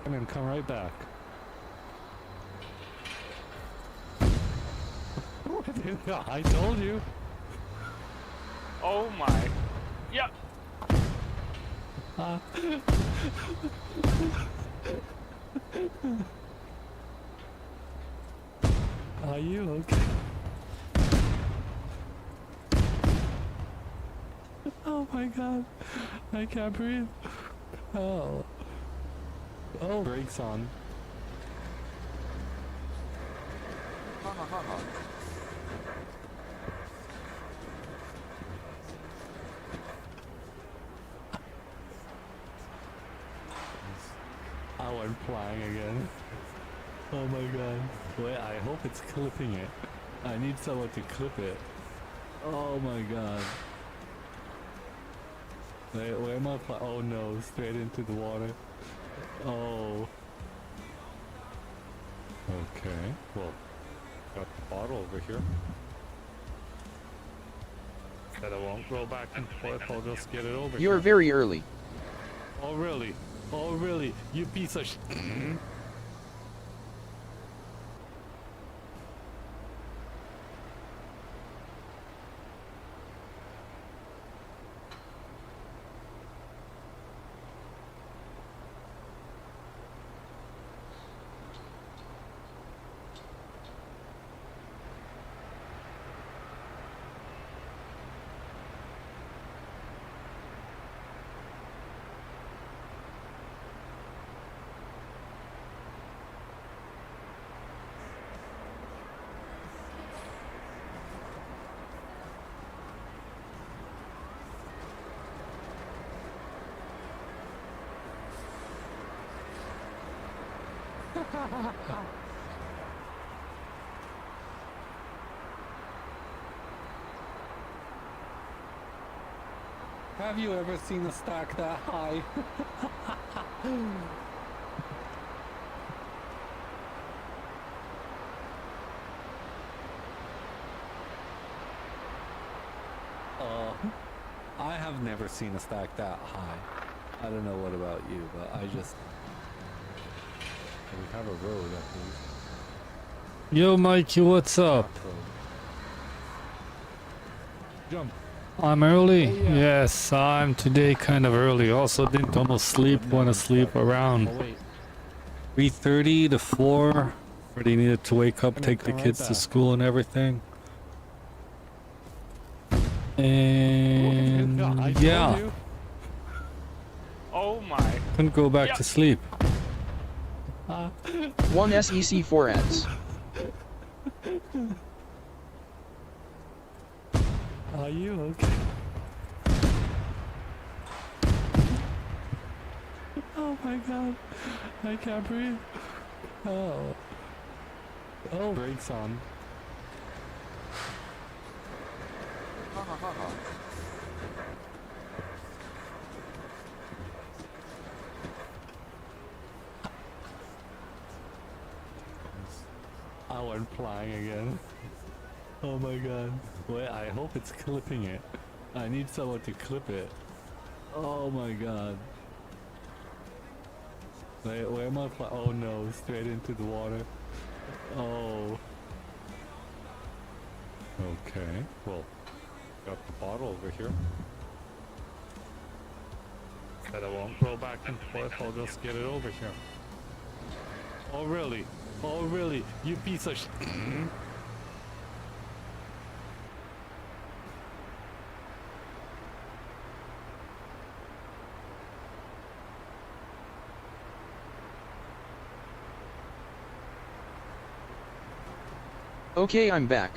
and then come right back. I told you. Oh my. Yep. Are you okay? Oh my god. I can't breathe. Oh. Oh, brakes on. Ha ha ha ha. I went flying again. Oh my god. Wait, I hope it's clipping it. I need someone to clip it. Oh my god. Wait, where am I flying? Oh no, straight into the water. Oh. Okay, well, got the bottle over here. Said I won't go back and forth, I'll just get it over here. You're very early. Oh really? Oh really? You piece of Have you ever seen a stack that high? I have never seen a stack that high. I don't know what about you, but I just... We have a road, I think. Yo, Mikey, what's up? Jump. I'm early? Oh, yeah. Yes, I'm today kind of early. Also didn't almost sleep, want to sleep around Oh, wait. 3:30 to 4. Already needed to wake up, And take the come right kids to back. school and everything. And I told yeah, you. Oh my. couldn't go back Yep. to sleep. 1 SEC 4 ads. Are you okay? Oh my god. I can't breathe. Oh. Oh, brakes on. Ha ha ha ha. I went flying again. Oh my god. Wait, I hope it's clipping it. I need someone to clip it. Oh my god. Wait, where am I flying? Oh no, straight into the water. Oh. Okay, well, got the bottle over here. Said I won't go back and forth, I'll just get it over here. Oh really? Oh really? You piece of Okay, I'm back.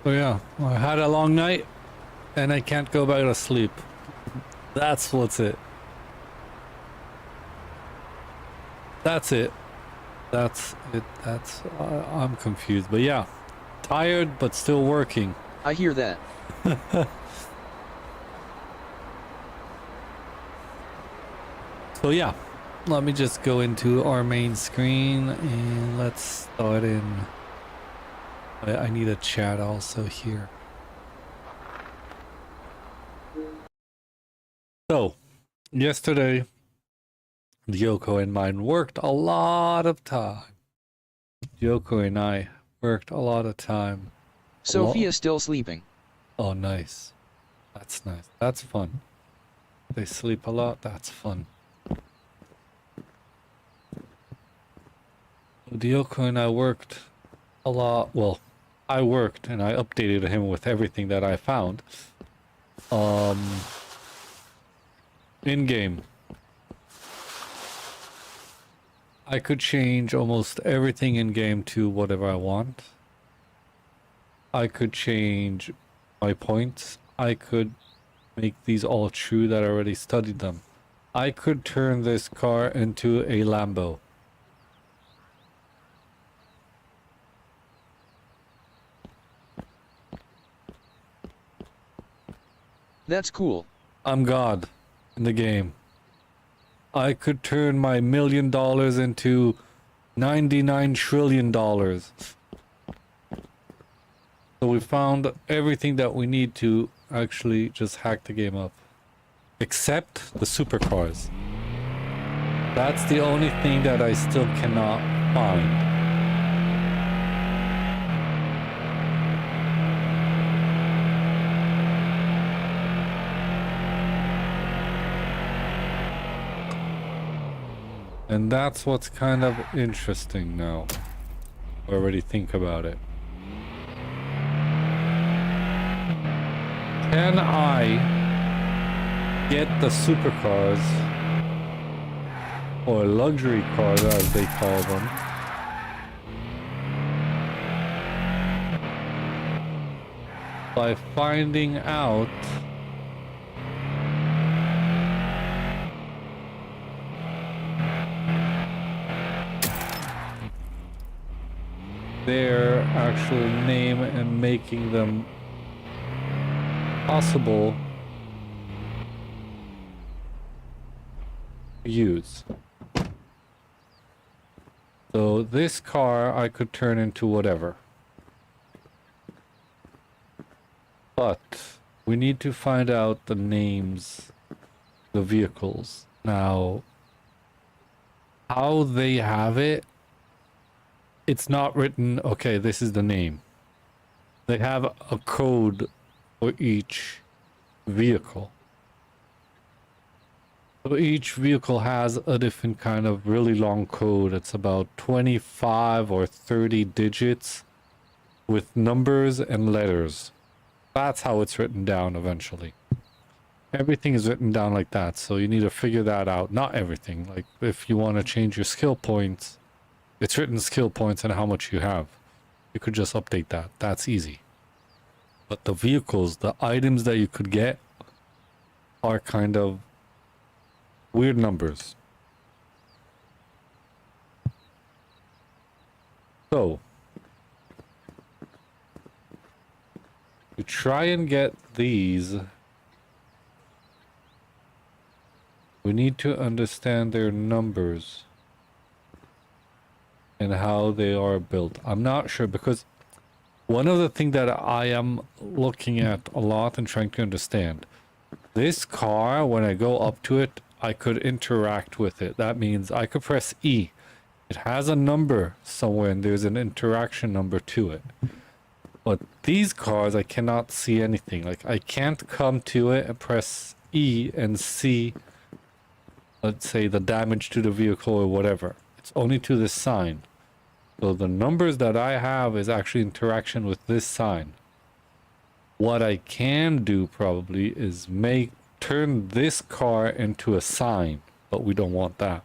So yeah, I had a long night and I can't go back to sleep. That's what's it. That's it. That's it. That's I'm confused, but yeah, tired but still working. I hear that. So yeah, let me just go into our main screen and let's start in. I need a chat also here. So, yesterday Yoko and mine worked a lot of time. Yoko and I worked a lot of time. Sophia's still sleeping. Oh, nice. That's nice. That's fun. They sleep a lot. That's fun. Yoko and I worked a lot. Well, I worked and I updated him with everything that I found. In game, I could change almost everything in game to whatever I want. I could change my points. I could make these all true that I already studied them. I could turn this car into a Lambo. That's cool. I'm God in the game. I could turn my $1 million into $99 trillion. So we found everything that we need to actually just hack the game up. Except the supercars. That's the only thing that I still cannot find. And that's what's kind of interesting now. I already think about it. Can I get the supercars, or luxury cars as they call them, by finding out their actual name and making them possible to use. So this car I could turn into whatever. But we need to find out the names, the vehicles. Now, how they have it, it's not written, okay, this is the name. They have a code for each vehicle. So each vehicle has a different kind of really long code. It's about 25 or 30 digits with numbers and letters. That's how it's written down eventually. Everything is written down like that, so you need to figure that out. Not everything. Like if you want to change your skill points, it's written skill points and how much you have. You could just update that. That's easy. But the vehicles, the items that you could get are kind of weird numbers. So, to try and get these, we need to understand their numbers and how they are built. I'm not sure, because one of the things that I am looking at a lot and trying to understand, this car, when I go up to it, I could interact with it. That means I could press E. It has a number somewhere and there's an interaction number to it. But these cars, I cannot see anything. Like I can't come to it and press E and see, let's say, the damage to the vehicle or whatever. It's only to this sign. So the numbers that I have is actually interaction with this sign. What I can do probably is turn this car into a sign, but we don't want that.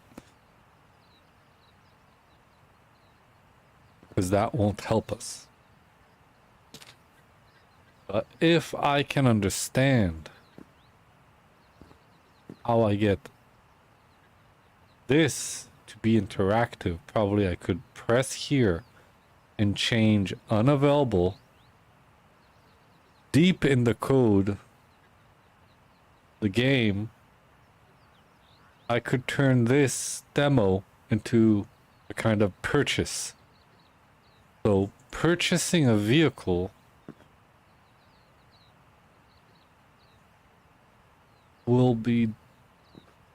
Because that won't help us. But if I can understand how I get this to be interactive, probably I could press here and change unavailable deep in the code, the game. I could turn this demo into a kind of purchase. So purchasing a vehicle will be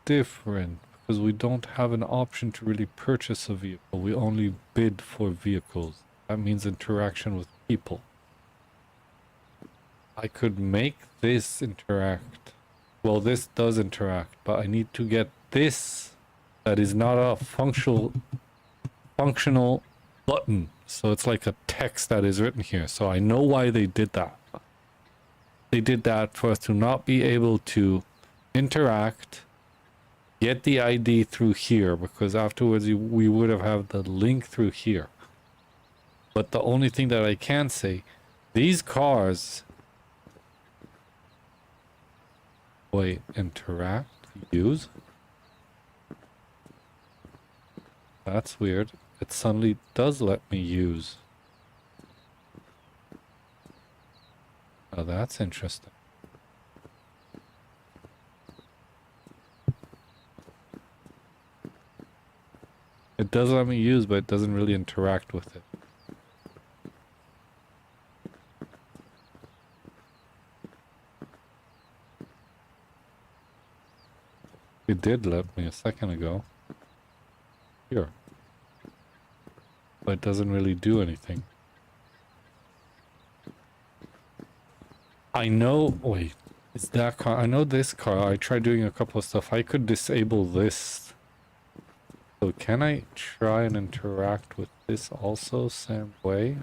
different because we don't have an option to really purchase a vehicle. We only bid for vehicles. That means interaction with people. I could make this interact. Well, this does interact, but I need to get this that is not a functional button. So it's like a text that is written here. So I know why they did that. They did that for us to not be able to interact, get the ID through here, because afterwards we would have had the link through here. But the only thing that I can say, these cars... Wait, interact? Use? That's weird. It suddenly does let me use. Oh, that's interesting. It does let me use, but it doesn't really interact with it. It did let me a second ago. Here. But it doesn't really do anything. I know... Wait. Is that car... I know this car. I tried doing a couple of stuff. I could disable this. So can I try and interact with this also same way?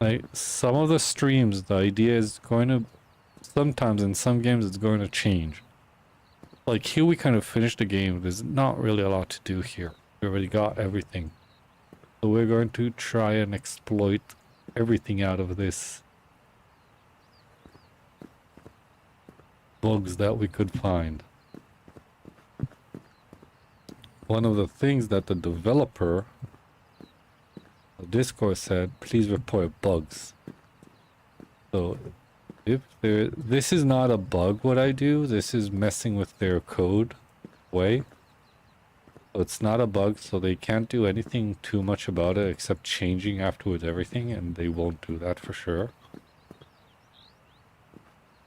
Like, some of the streams, the idea is going to... Sometimes in some games it's going to change. Like here we kind of finished the game. There's not really a lot to do here. We already got everything. So we're going to try and exploit everything out of this. Bugs that we could find. One of the things that the developer... The Discord said, please report bugs. So, if there... This is not a bug what I do. This is messing with their code way. So it's not a bug, so they can't do anything too much about it except changing afterwards everything, and they won't do that for sure.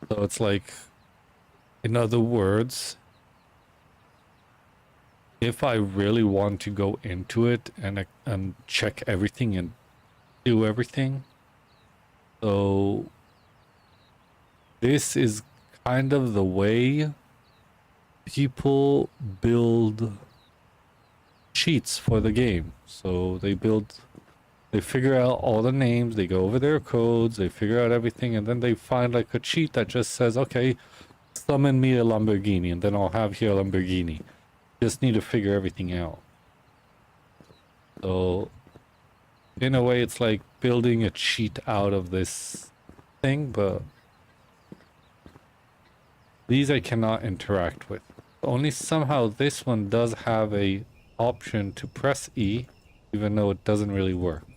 So it's like, in other words, if I really want to go into it and check everything and do everything, so this is kind of the way people build cheats for the game. So they figure out all the names, they go over their codes, they figure out everything, and then they find like a cheat that just says, okay, summon me a Lamborghini, and then I'll have here a Lamborghini. Just need to figure everything out. So in a way it's like building a cheat out of this thing, but these I cannot interact with. Only somehow this one does have a option to press E, even though it doesn't really work.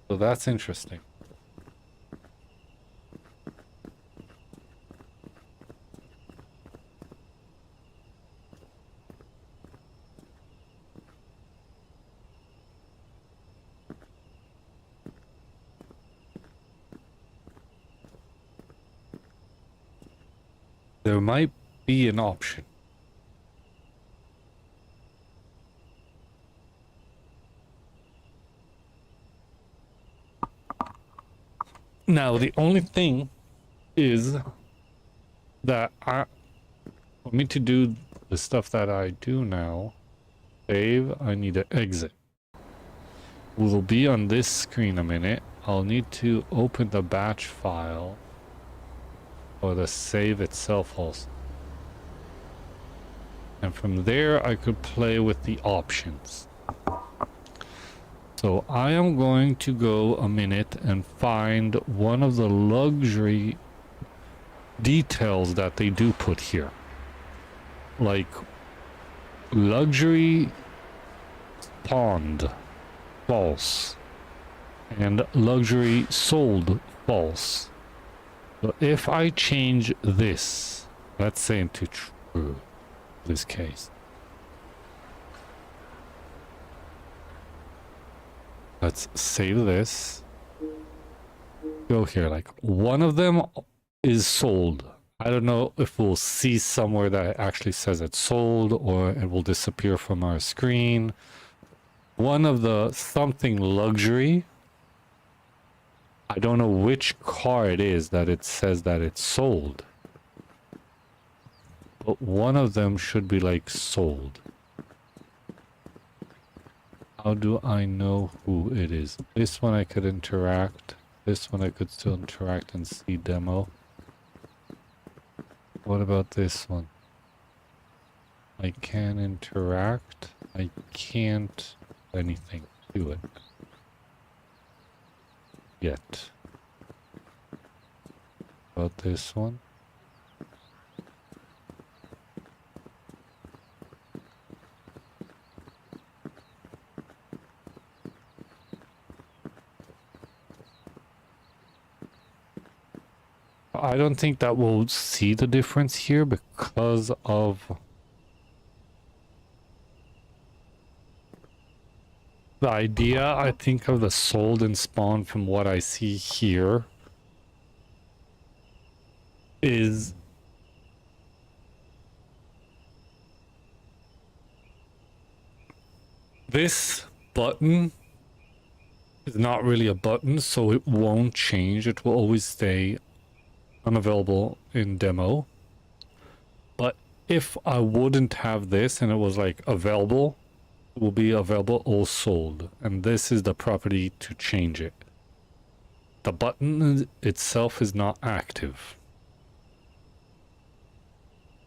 So that's interesting. There might be an option. Now, the only thing is that for me to do the stuff that I do now, save, I need to exit. We'll be on this screen a minute. I'll need to open the batch file or the save itself also. And from there, I could play with the options. So I am going to go a minute and find one of the luxury details that they do put here. Like luxury spawned false and luxury sold false. So if I change this, let's say into true, this case. Let's save this. Go here. Like, one of them is sold. I don't know if we'll see somewhere that it actually says it's sold or it will disappear from our screen. One of the something luxury. I don't know which car it is that it says that it's sold. But one of them should be like sold. How do I know who it is? This one I could interact. This one I could still interact and see demo. What about this one? I can interact. I can't do anything to it yet. About this one? I don't think that we'll see the difference here because of the idea, I think, of the sold and spawn from what I see here is this button is not really a button, so it won't change. It will always stay unavailable in demo. But if I wouldn't have this and it was like available, it will be available or sold, and this is the property to change it. The button itself is not active.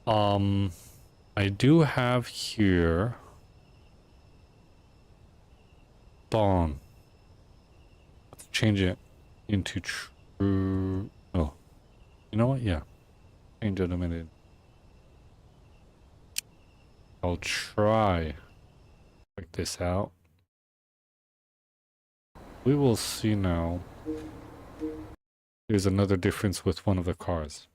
I do have here spawn. Let's change it into true. Oh, you know what? Yeah, change it a minute. I'll try. Check this out. We will see now. There's another difference with one of the cars.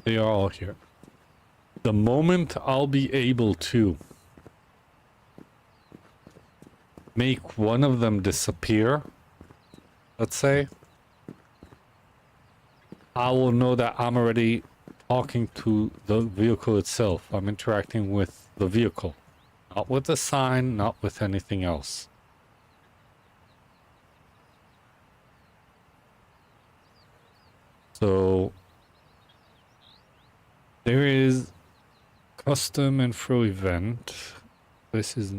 They are all here. The moment I'll be able to make one of them disappear, let's say, I will know that I'm already talking to the vehicle itself. I'm interacting with the vehicle, not with the sign, not with anything else. So there is custom and throw event. This is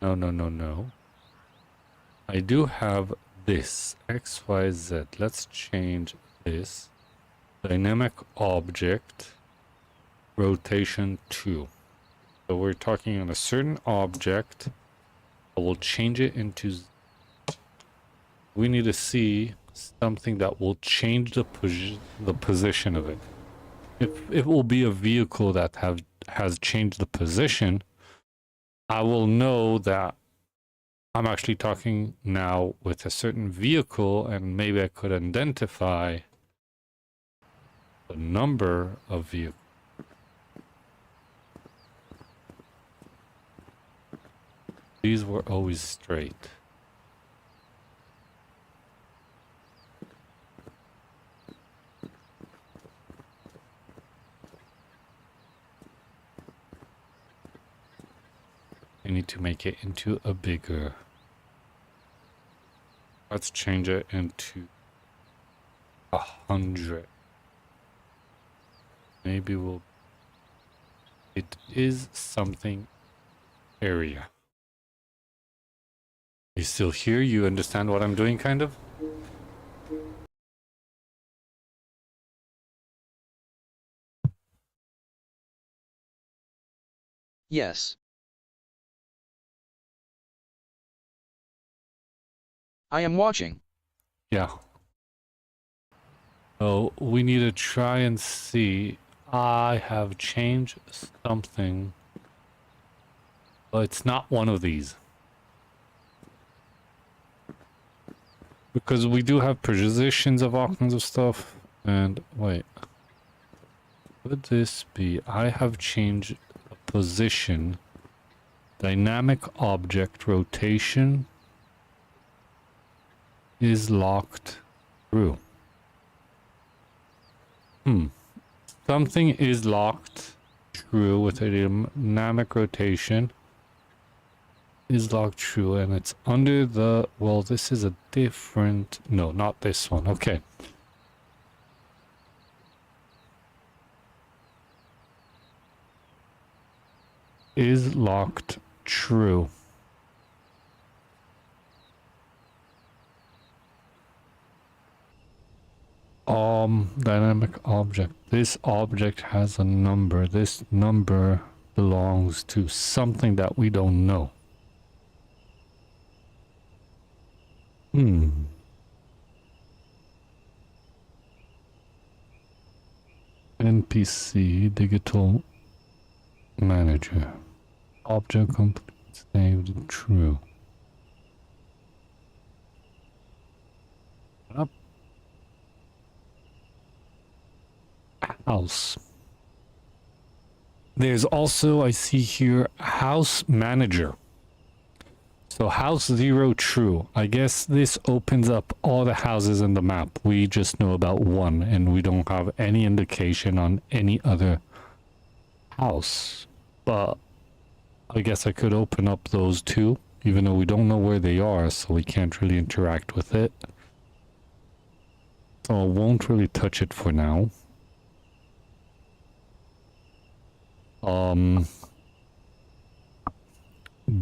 no. I do have this XYZ. Let's change this. Dynamic object rotation 2. So we're talking on a certain object. I will change it into. We need to see something that will change the position of it. If it will be a vehicle that has changed the position, I will know that I'm actually talking now with a certain vehicle, and maybe I could identify the number of vehicles. These were always straight. I need to make it into a bigger. Let's change it into 100. Maybe we'll. It is something area. You still here? You understand what I'm doing, kind of? Yes. I am watching. Yeah. So we need to try and see. I have changed something, but it's not one of these. Because we do have positions of all kinds of stuff. And wait. Could this be? I have changed position. Dynamic object rotation is locked through. Something is locked true with a dynamic rotation is locked true, and it's under the, well, this is a different, no, not this one. Okay. Is locked true. Dynamic object. This object has a number. This number belongs to something that we don't know. NPC digital manager. Object complete saved true. Up. House. There's also, I see here, house manager. So house 0 true. I guess this opens up all the houses in the map. We just know about one, and we don't have any indication on any other house. But I guess I could open up those two, even though we don't know where they are, so we can't really interact with it. So I won't really touch it for now.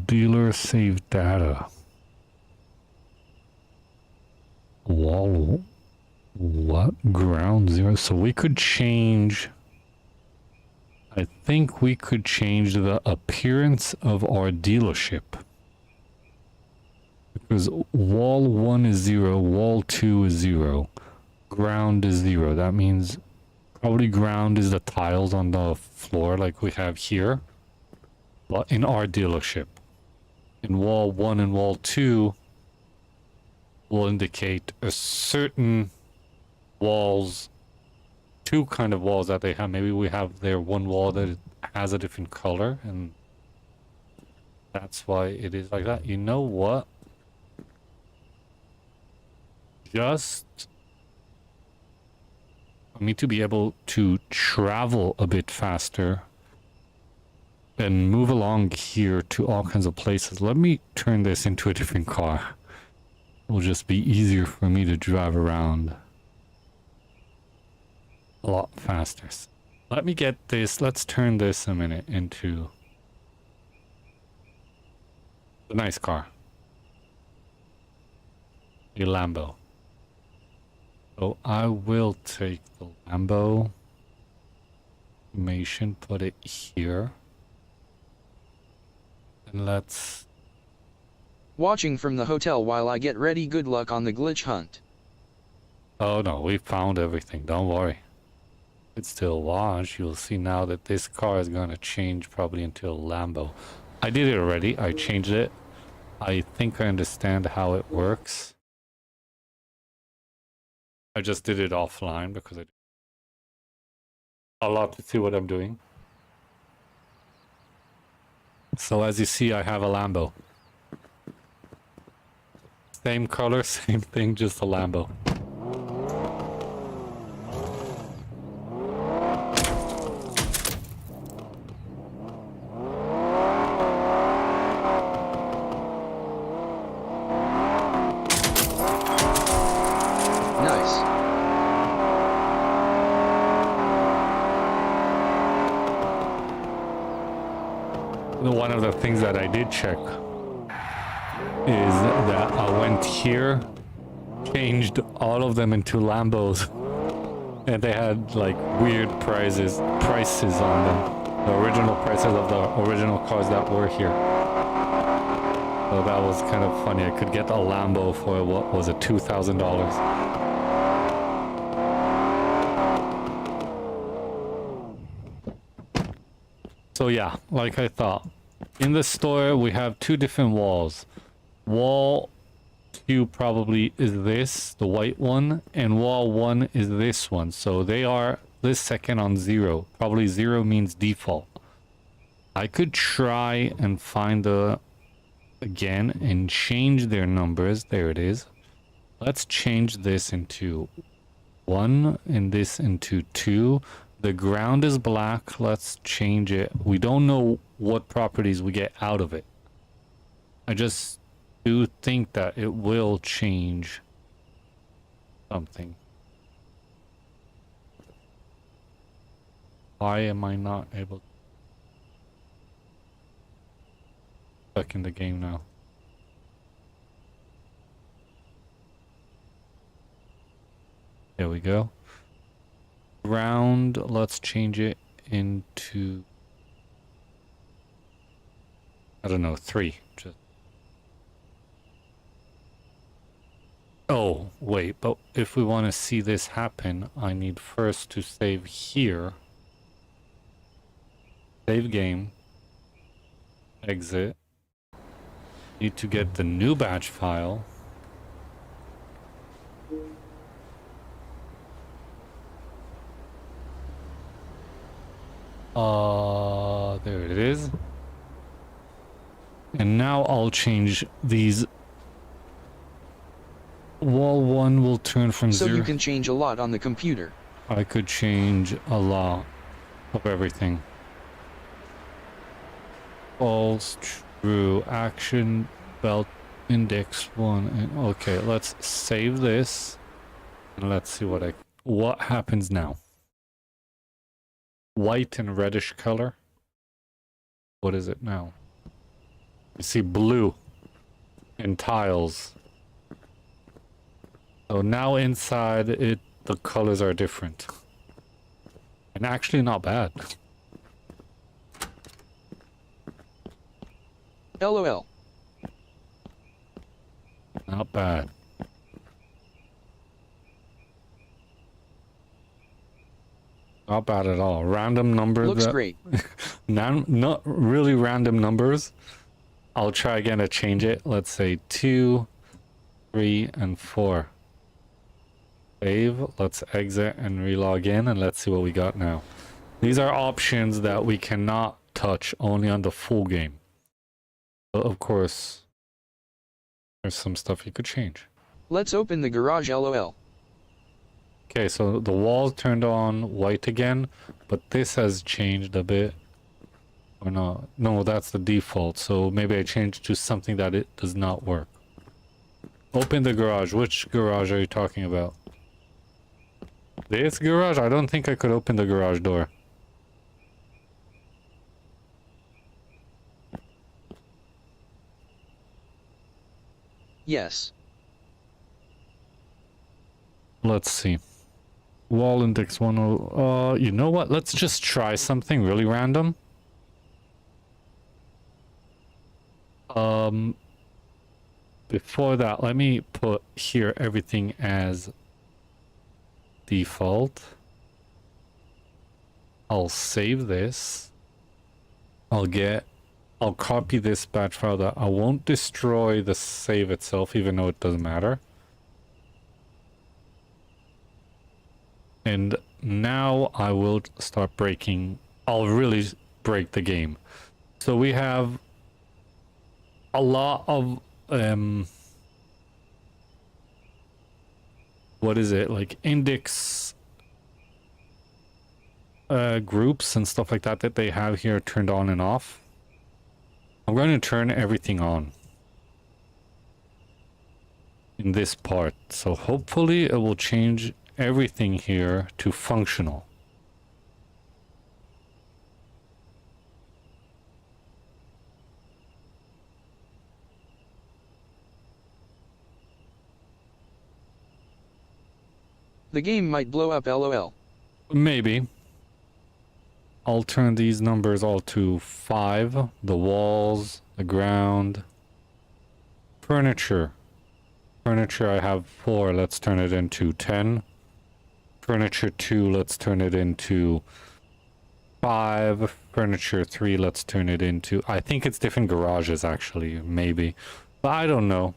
Dealer save data. Wall. What? Ground 0. So we could change. I think we could change the appearance of our dealership. Because wall 1 is 0, wall 2 is 0, ground is 0. That means probably ground is the tiles on the floor like we have here. But in our dealership. In wall 1 and wall 2 will indicate a certain walls, two kind of walls that they have. Maybe we have their one wall that has a different color, and that's why it is like that. You know what? Just for me to be able to travel a bit faster and move along here to all kinds of places, let me turn this into a different car. It'll just be easier for me to drive around a lot faster. Let me get this, let's turn this a minute into a nice car. A Lambo. So I will take the Lambo information, put it here. And let's... Watching from the hotel while I get ready. Good luck on the glitch hunt. Oh no, we found everything, don't worry. It's still watch. You'll see now that this car is gonna change probably into a Lambo. I did it already, I changed it. I think I understand how it works. I just did it offline because I a lot to see what I'm doing. So as you see, I have a Lambo. Same color, same thing, just a Lambo. One of the things that I did check is that I went here, changed all of them into Lambos, and they had like weird prices on them. The original prices of the original cars that were here. So that was kind of funny. I could get a Lambo for, what was it, $2,000. So yeah, like I thought. In the store, we have two different walls. Wall 2 probably is this, the white one, and wall 1 is this one. So they are this second on 0. Probably 0 means default. I could try and find the again and change their numbers. There it is. Let's change this into 1 and this into 2. The ground is black. Let's change it. We don't know what properties we get out of it. I just do think that it will change something. Why am I not able to back in the game now? There we go. Round, let's change it into, I don't know, 3. Just. Oh, wait, but if we want to see this happen, I need first to save here. Save game. Exit. Need to get the new batch file. There it is. And now I'll change these. Wall 1 will turn from 0. So you can change a lot on the computer. I could change a lot of everything. False, true, action, belt, index 1, and okay, let's save this. And let's see what happens now. White and reddish color. What is it now? You see blue and tiles. So now inside it, the colors are different. And actually not bad. LOL. Not bad. Not bad at all. Random numbers. Looks great. Not really random numbers. I'll try again to change it. Let's say 2, 3, and 4. Save. Let's exit and relog in, and let's see what we got now. These are options that we cannot touch, only on the full game. But of course, there's some stuff you could change. Let's open the garage LOL. Okay, so the wall turned on white again, but this has changed a bit. Or not? No, that's the default. So maybe I changed to something that it does not work. Open the garage. Which garage are you talking about? This garage? I don't think I could open the garage door. Yes. Let's see. Wall index 1. You know what? Let's just try something really random. Before that, let me put here everything as default. I'll save this. I'll copy this batch file. That I won't destroy the save itself, even though it doesn't matter. And now I will start breaking. I'll really break the game. So we have a lot of what is it, like index groups and stuff like that that they have here turned on and off. I'm going to turn everything on in this part, so hopefully it will change everything here to functional. The game might blow up LOL. Maybe. I'll turn these numbers all to 5. The walls, the ground. Furniture. Furniture I have 4. Let's turn it into 10. Furniture 2, let's turn it into 5. Furniture 3, let's turn it into... I think it's different garages, actually. Maybe. But I don't know.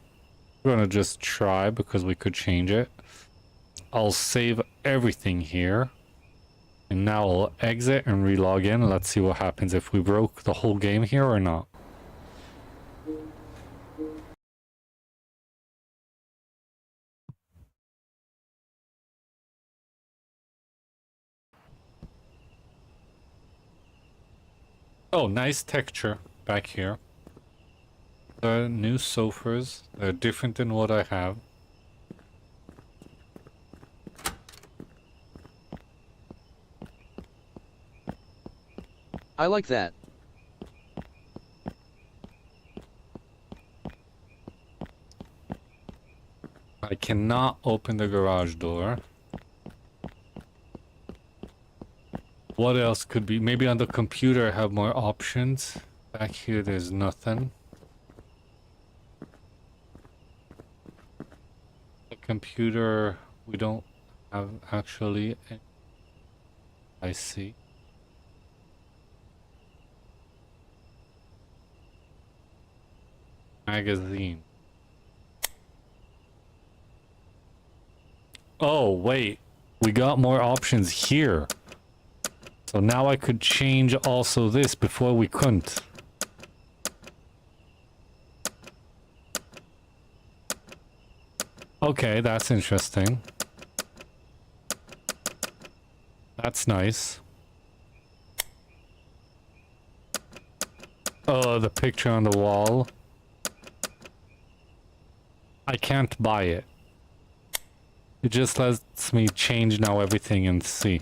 We're gonna just try because we could change it. I'll save everything here. And now I'll exit and relog in. Let's see what happens if we broke the whole game here or not. Oh, nice texture back here. The new sofas, they're different than what I have. I like that. I cannot open the garage door. What else could be? Maybe on the computer I have more options. Back here there's nothing. The computer we don't have actually. I see. Magazine. Oh, wait. We got more options here. So now I could change also this. Before we couldn't. Okay, that's interesting. That's nice. Oh, the picture on the wall. I can't buy it. It just lets me change now everything and see.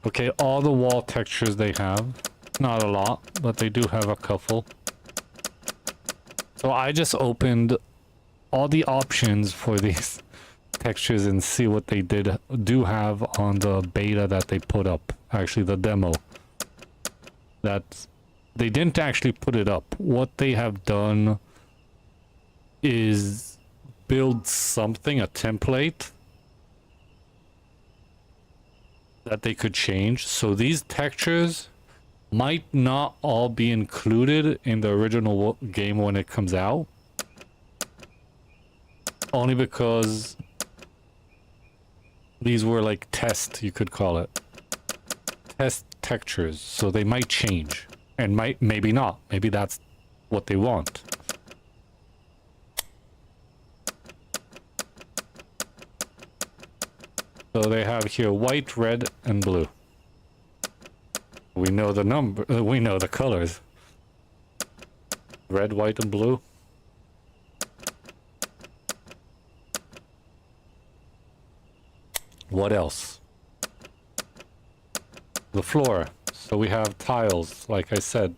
Okay, all the wall textures they have. Not a lot, but they do have a couple. So I just opened all the options for these textures and see what they do have on the beta that they put up. Actually, the demo. That they didn't actually put it up. What they have done is build something, a template that they could change. So these textures might not all be included in the original game when it comes out. Only because these were like test, you could call it. Test textures. So they might change. And maybe not. Maybe that's what they want. So they have here white, red, and blue. We know the we know the colors. Red, white, and blue. What else? The floor. So we have tiles, like I said.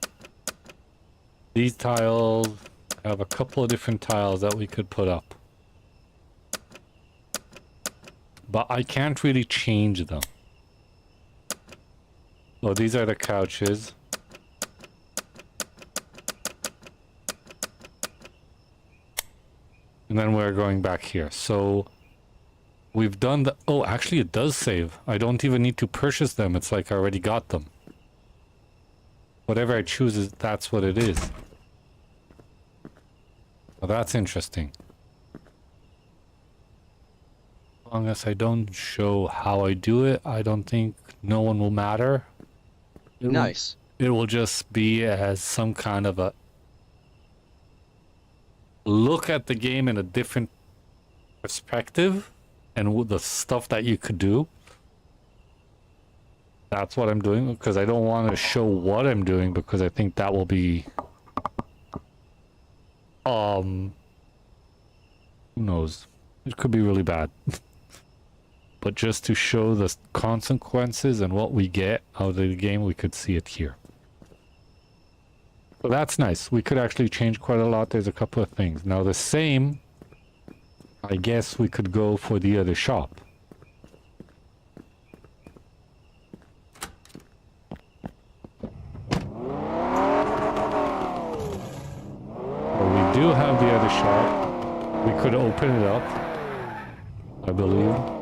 These tiles have a couple of different tiles that we could put up. But I can't really change them. Oh, these are the couches. And then we're going back here. So we've done the... Oh, actually it does save. I don't even need to purchase them. It's like I already got them. Whatever I choose, that's what it is. Well, that's interesting. As long as I don't show how I do it, I don't think no one will matter. Nice. It will just be as some kind of a look at the game in a different perspective and with the stuff that you could do. That's what I'm doing, because I don't want to show what I'm doing, because I think that will be who knows, it could be really bad. But just to show the consequences and what we get out of the game, we could see it here. So that's nice. We could actually change quite a lot. There's a couple of things. Now the same, I guess we could go for the other shop. Well, we do have the other shop. We could open it up, I believe.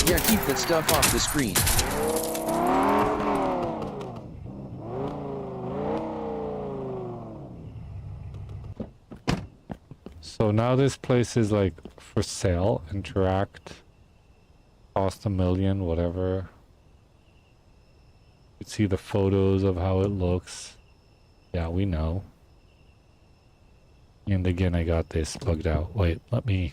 Yeah, keep that stuff off the screen. So now this place is like for sale. Interact. Cost $1 million, whatever. You can see the photos of how it looks. Yeah, we know. And again, I got this bugged out. Wait, let me...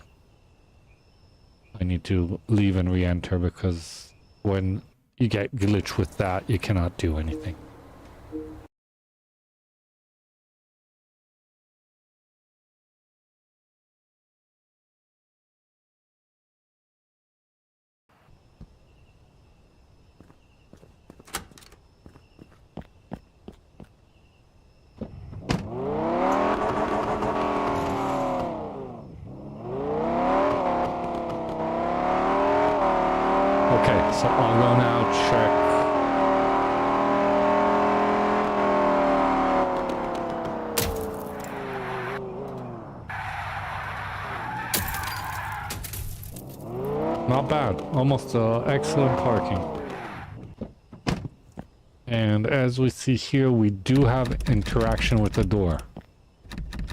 I need to leave and re-enter because when you get glitch with that, you cannot do anything. Okay, so I'll go now check. Not bad. Almost excellent parking. And as we see here, we do have interaction with the door.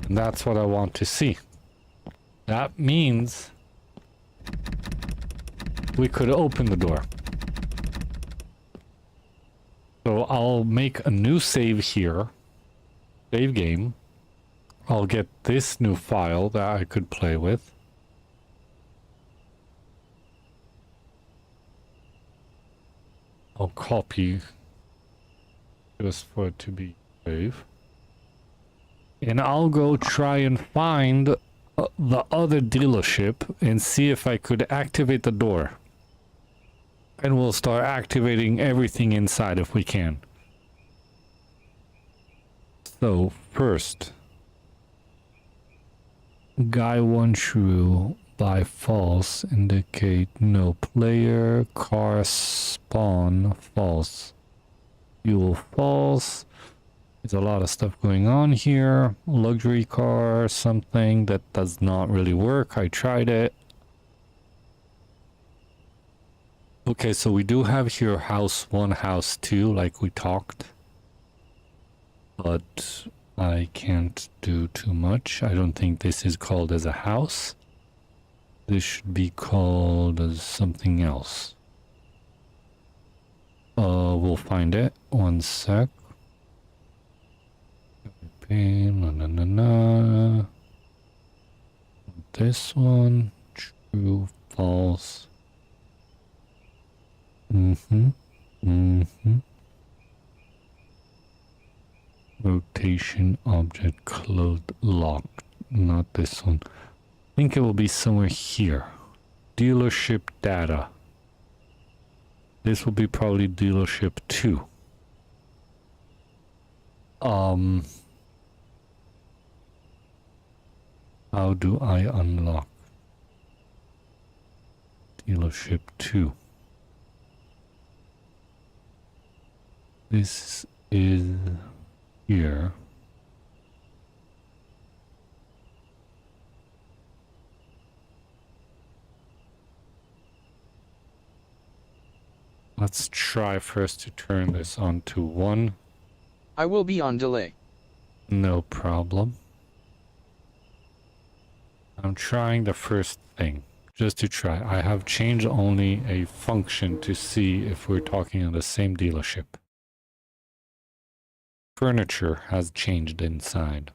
And that's what I want to see. That means we could open the door. So I'll make a new save here. Save game. I'll get this new file that I could play with. I'll copy just for it to be safe. And I'll go try and find the other dealership and see if I could activate the door. And we'll start activating everything inside if we can. So, first. Guy 1 true by false indicate no player car spawn false. Fuel false. There's a lot of stuff going on here. Luxury car, something that does not really work. I tried it. Okay, so we do have here house 1, house 2, like we talked. But I can't do too much. I don't think this is called as a house. This should be called as something else. We'll find it. One sec. This one. True, false. Rotation object closed locked. Not this one. I think it will be somewhere here. Dealership data. This will be probably dealership 2. How do I unlock dealership 2? This is here. Let's try first to turn this on to 1. I will be on delay. No problem. I'm trying the first thing, just to try. I have changed only a function to see if we're talking on the same dealership. Furniture has changed inside.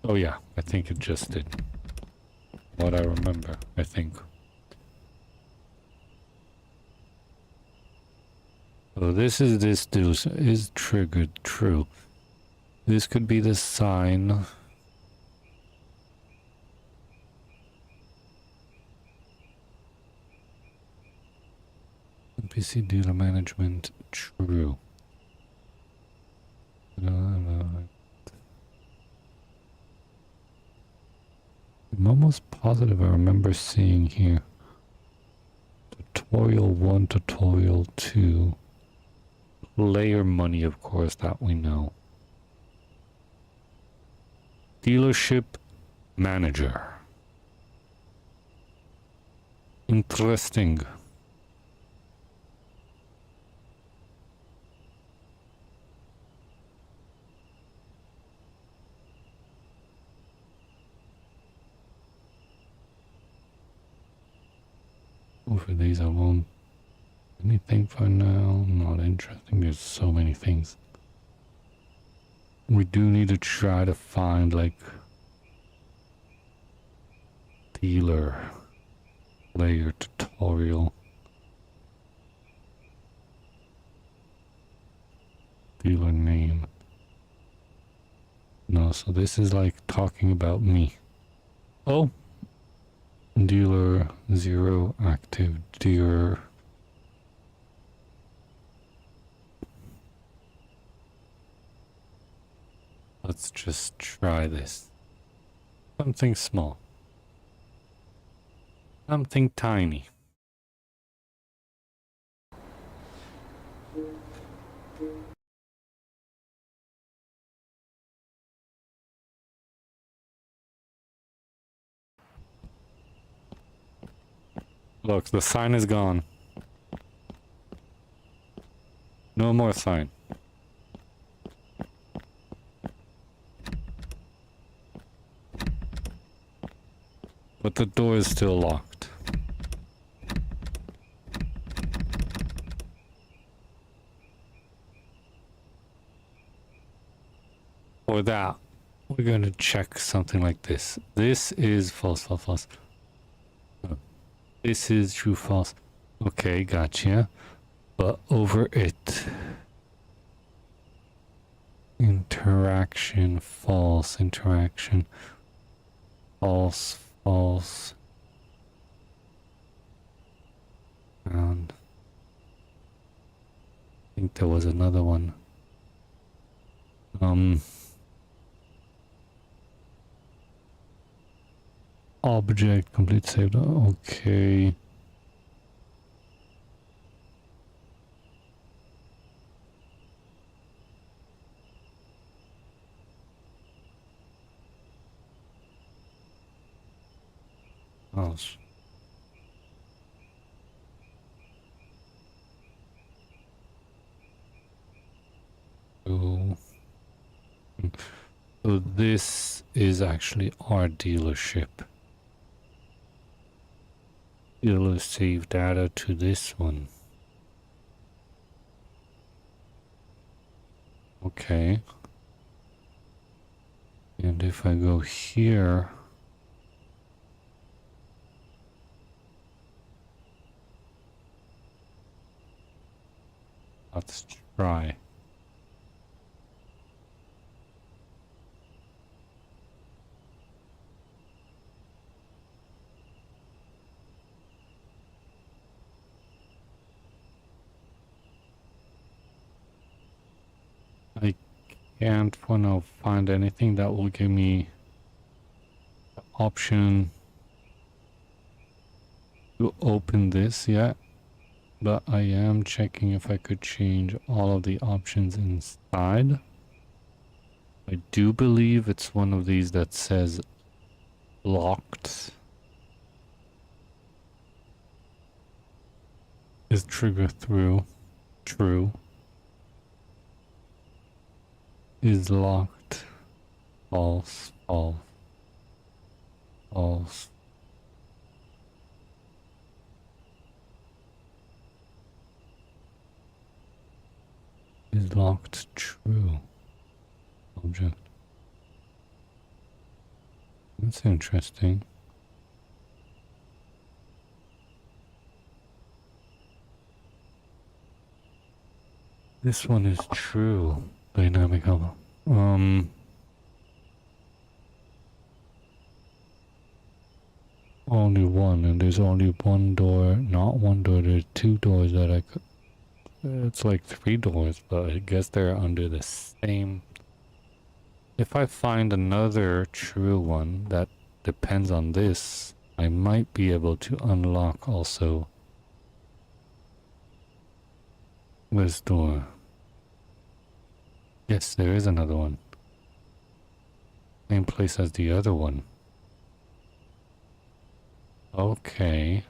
Oh yeah, I think it just did. What I remember, I think. So this is triggered, true. This could be the sign. NPC dealer management, true. I'm almost positive I remember seeing here. Tutorial 1, tutorial 2. Player money, of course, that we know. Dealership manager. Interesting. Over these I won't. Anything for now? Not interesting. There's so many things. We do need to try to find like dealer player tutorial. Dealer name. No, so this is like talking about me. Oh, dealer 0 active dealer. Let's just try this. Something small. Something tiny. Look, the sign is gone. No more sign. But the door is still locked. For that, we're going to check something like this. This is false, false, false. No. This is true, false. Okay, gotcha. But over it. Interaction, false. Interaction, false, false. And I think there was another one. Object complete saved. Okay. Oh. So this is actually our dealership. Dealer save data to this one. Okay. And if I go here, let's try. I can't for now find anything that will give me the option to open this yet, but I am checking if I could change all of the options inside. I do believe it's one of these that says locked. Is trigger through true? Is locked false, false, false. Is locked true? Object. That's interesting. This one is true. Dynamic helper. Only one, and there's only one door. Not one door. There's two doors that I could. It's like three doors, but I guess they're under the same. If I find another true one that depends on this, I might be able to unlock also this door. Yes, there is another one. Same place as the other one. Okay.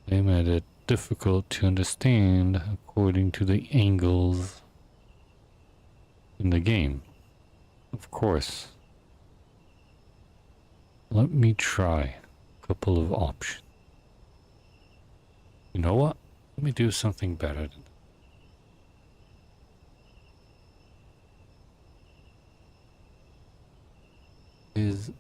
They made it difficult to understand according to the angles in the game. Of course. Let me try a couple of options. You know what? Let me do something better than that. Is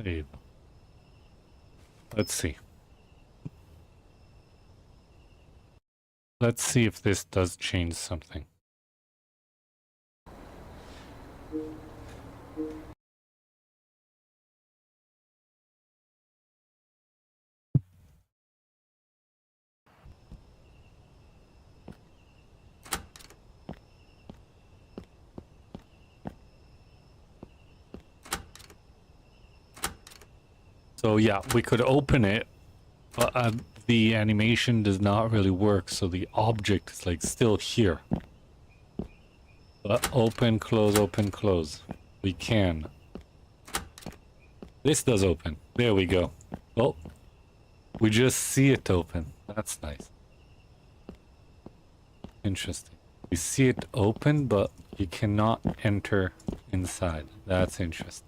hey, let's see. Let's see if this does change something. So yeah, we could open it, but the animation does not really work, so the object is like still here. But open, close. We can. This does open. There we go. Oh, we just see it open. That's nice. Interesting. We see it open, but you cannot enter inside. That's interesting.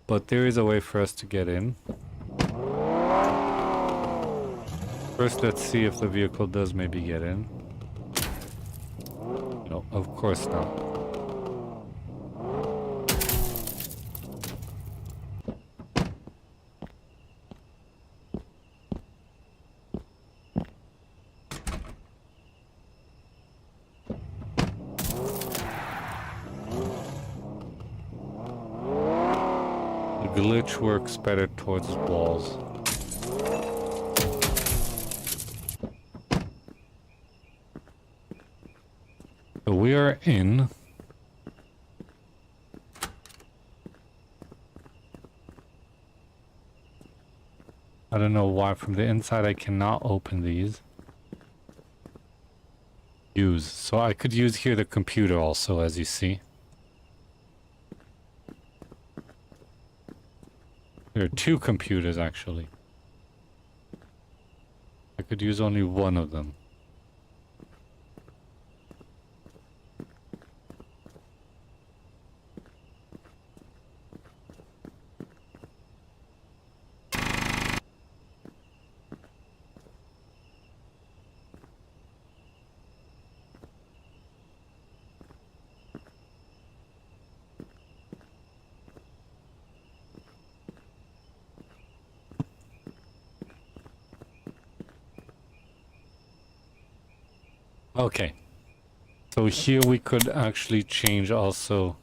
But there is a way for us to get in. First, let's see if the vehicle does maybe get in. No, of course not. The glitch works better towards walls. So we are in. I don't know why from the inside I cannot open these. Use. So I could use here the computer also, as you see. There are two computers actually. I could use only one of them. Okay. So here we could actually change also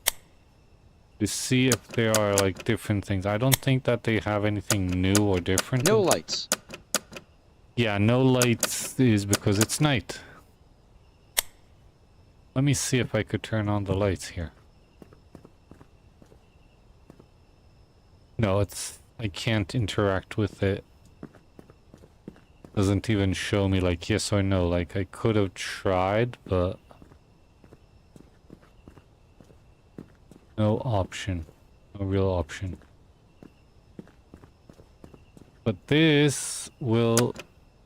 to see if there are like different things. I don't think that they have anything new or different. No lights. Yeah, no lights is because it's night. Let me see if I could turn on the lights here. No, I can't interact with it. Doesn't even show me like yes or no. Like I could have tried, but no option. No real option. But this will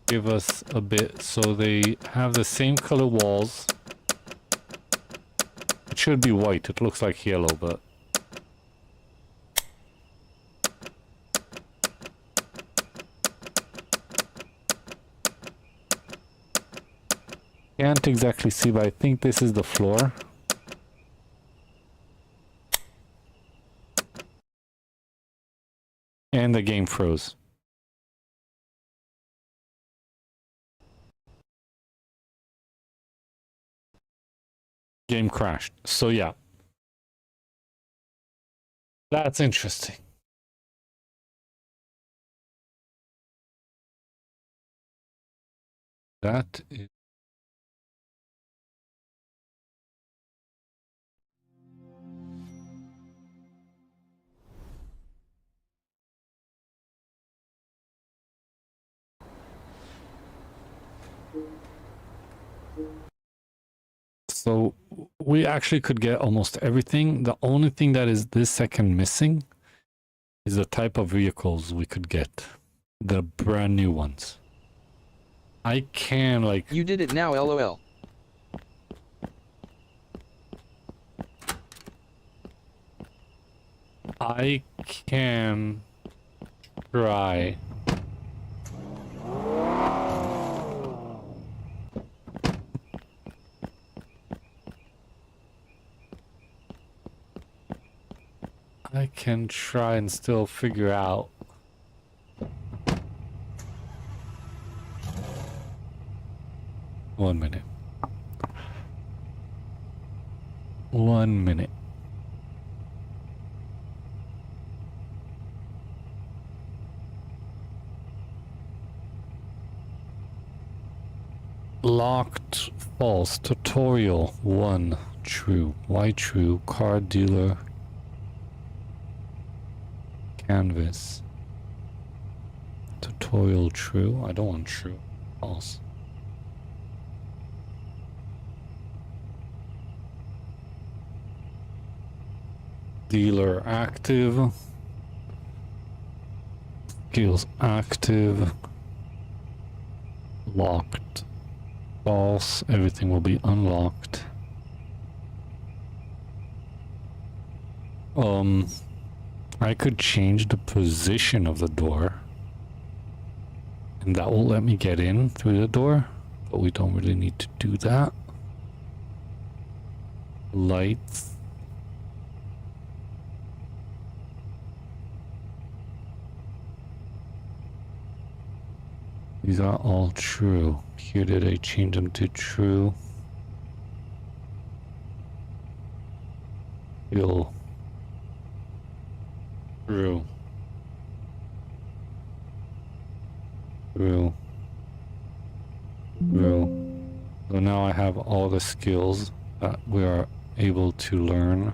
give us a bit. So they have the same color walls. It should be white. It looks like yellow, but can't exactly see, but I think this is the floor. And the game froze. Game crashed. So yeah. That's interesting. That is... So we actually could get almost everything. The only thing that is this second missing is the type of vehicles we could get. The brand new ones. I can like... You did it now, lol. I can try. I can try and still figure out. One minute. 1 minute. Locked, false, tutorial, 1, true, why true, car dealer, canvas, tutorial, true, I don't want true, false. Dealer active, skills active, locked. False, everything will be unlocked. I could change the position of the door. And that will let me get in through the door. But we don't really need to do that. Lights. These are all true. Here did I change them to true? Still true. True. True. So now I have all the skills that we are able to learn.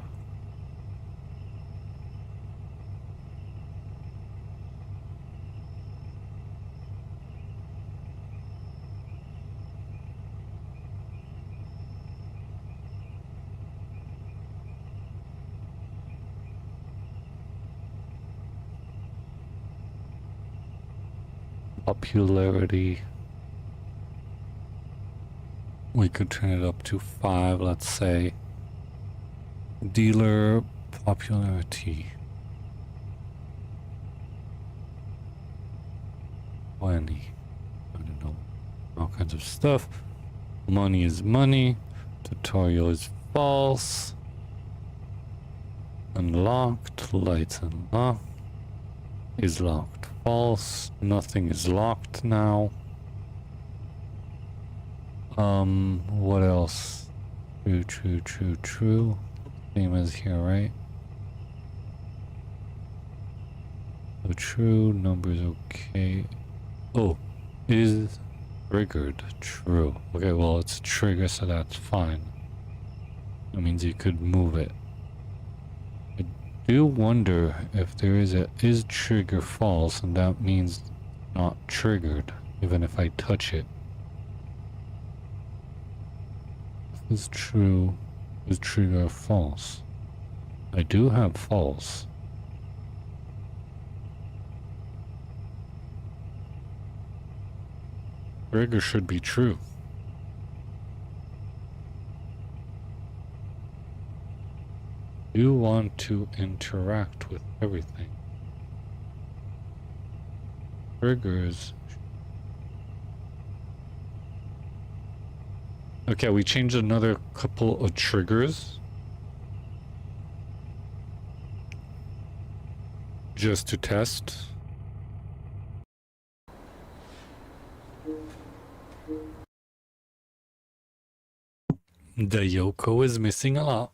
Popularity. We could turn it up to 5, let's say. Dealer popularity. 20. I don't know. All kinds of stuff. Money is money. Tutorial is false. Unlocked. Lights unlocked. Is locked. False. Nothing is locked now. What else? True, true, true, true. Same as here, right? So true, numbers okay. Oh, is triggered. True. Okay, well, it's a trigger, so that's fine. That means you could move it. I do wonder if there is a is trigger false, and that means not triggered, even if I touch it. Is true, is trigger false? I do have false. Trigger should be true. You want to interact with everything. Triggers. Okay, we changed another couple of triggers. Just to test. The Yoko is missing a lot.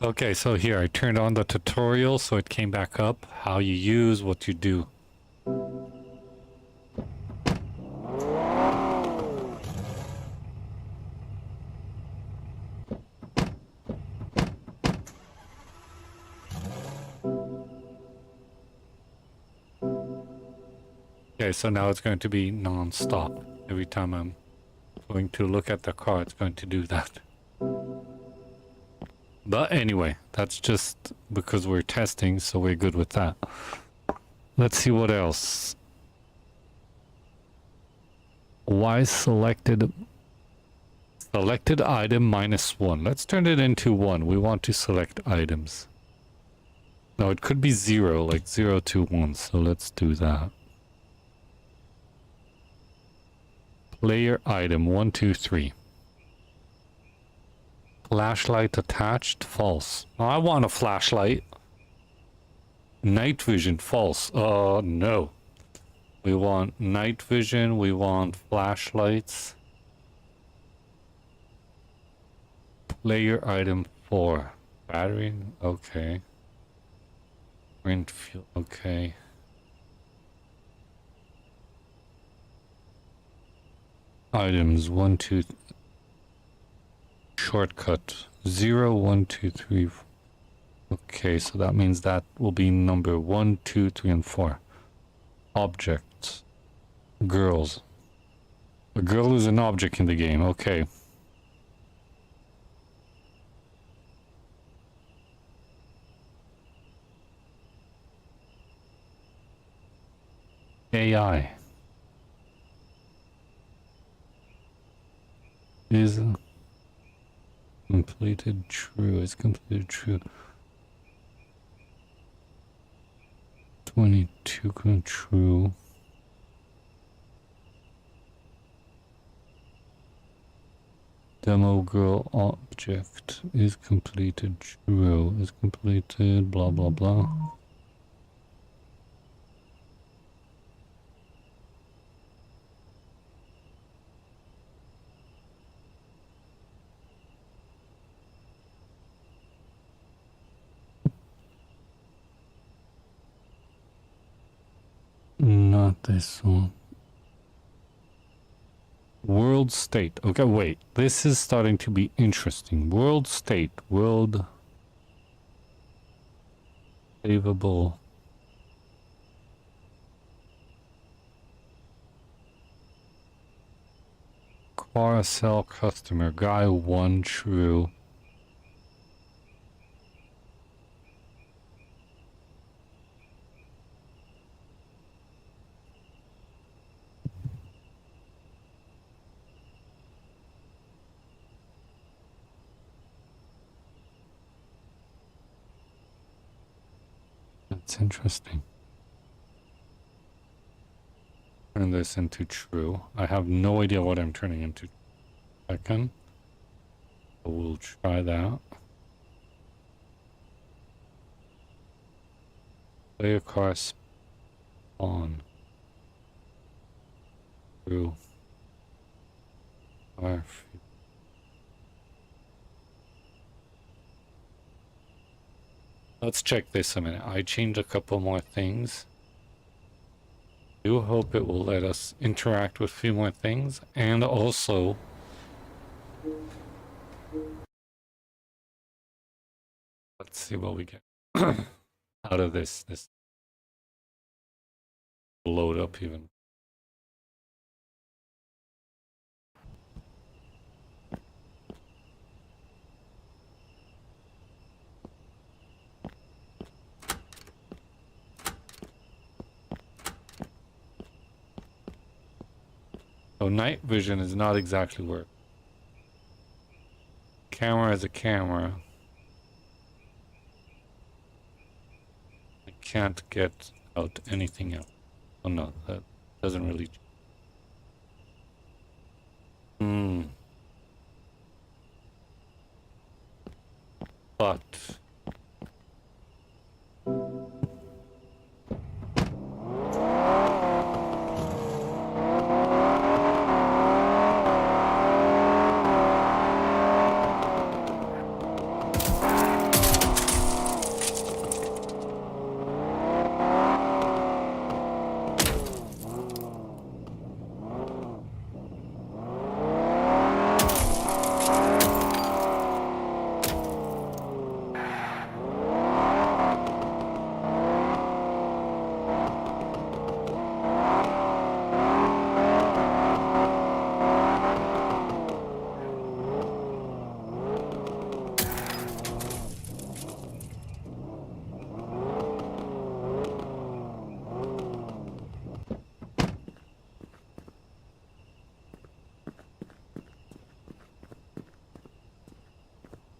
Okay, so here I turned on the tutorial so it came back up. How you use, what you do. Okay, so now it's going to be non-stop. Every time I'm going to look at the car, it's going to do that. But anyway, that's just because we're testing, so we're good with that. Let's see what else. Why selected item -1. Let's turn it into 1. We want to select items. No, it could be 0, like 0 to 1, so let's do that. Player item 1, 2, 3. Flashlight attached, false. Oh, I want a flashlight. Night vision, false. No. We want night vision, we want flashlights. Player item 4. Battery, okay. Print fuel, okay. Items 1, 2, shortcut 0, 1, 2, 3. Okay, so that means that will be number 1, 2, 3, and 4. Objects. Girls. A girl is an object in the game, okay. AI. Is completed true. It's completed true. 22 true. Demo girl object is completed true. Is completed blah blah blah. Not this one. World state. Okay, wait. This is starting to be interesting. World state. World savable. Car sell customer. Guy 1 true. That's interesting. Turn this into true. I have no idea what I'm turning into. Second. So we'll try that. Play a car spawn. True. Car. Let's check this a minute. I changed a couple more things. I do hope it will let us interact with a few more things, and also let's see what we get out of this load up even. So night vision is not exactly work. Camera is a camera. I can't get out anything else. Oh no, that doesn't really. But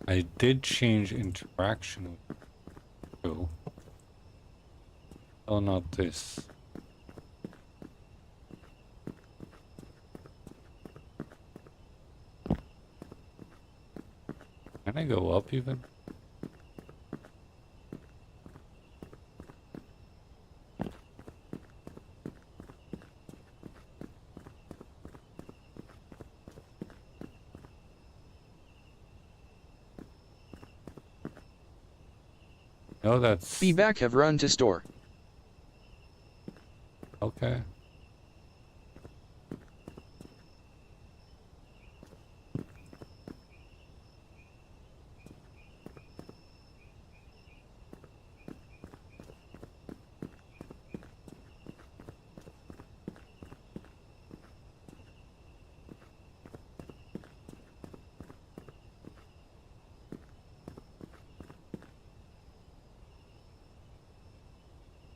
I did change interaction with you. Oh, not this. Can I go up even? No, that's... Be back, have run to store. Okay.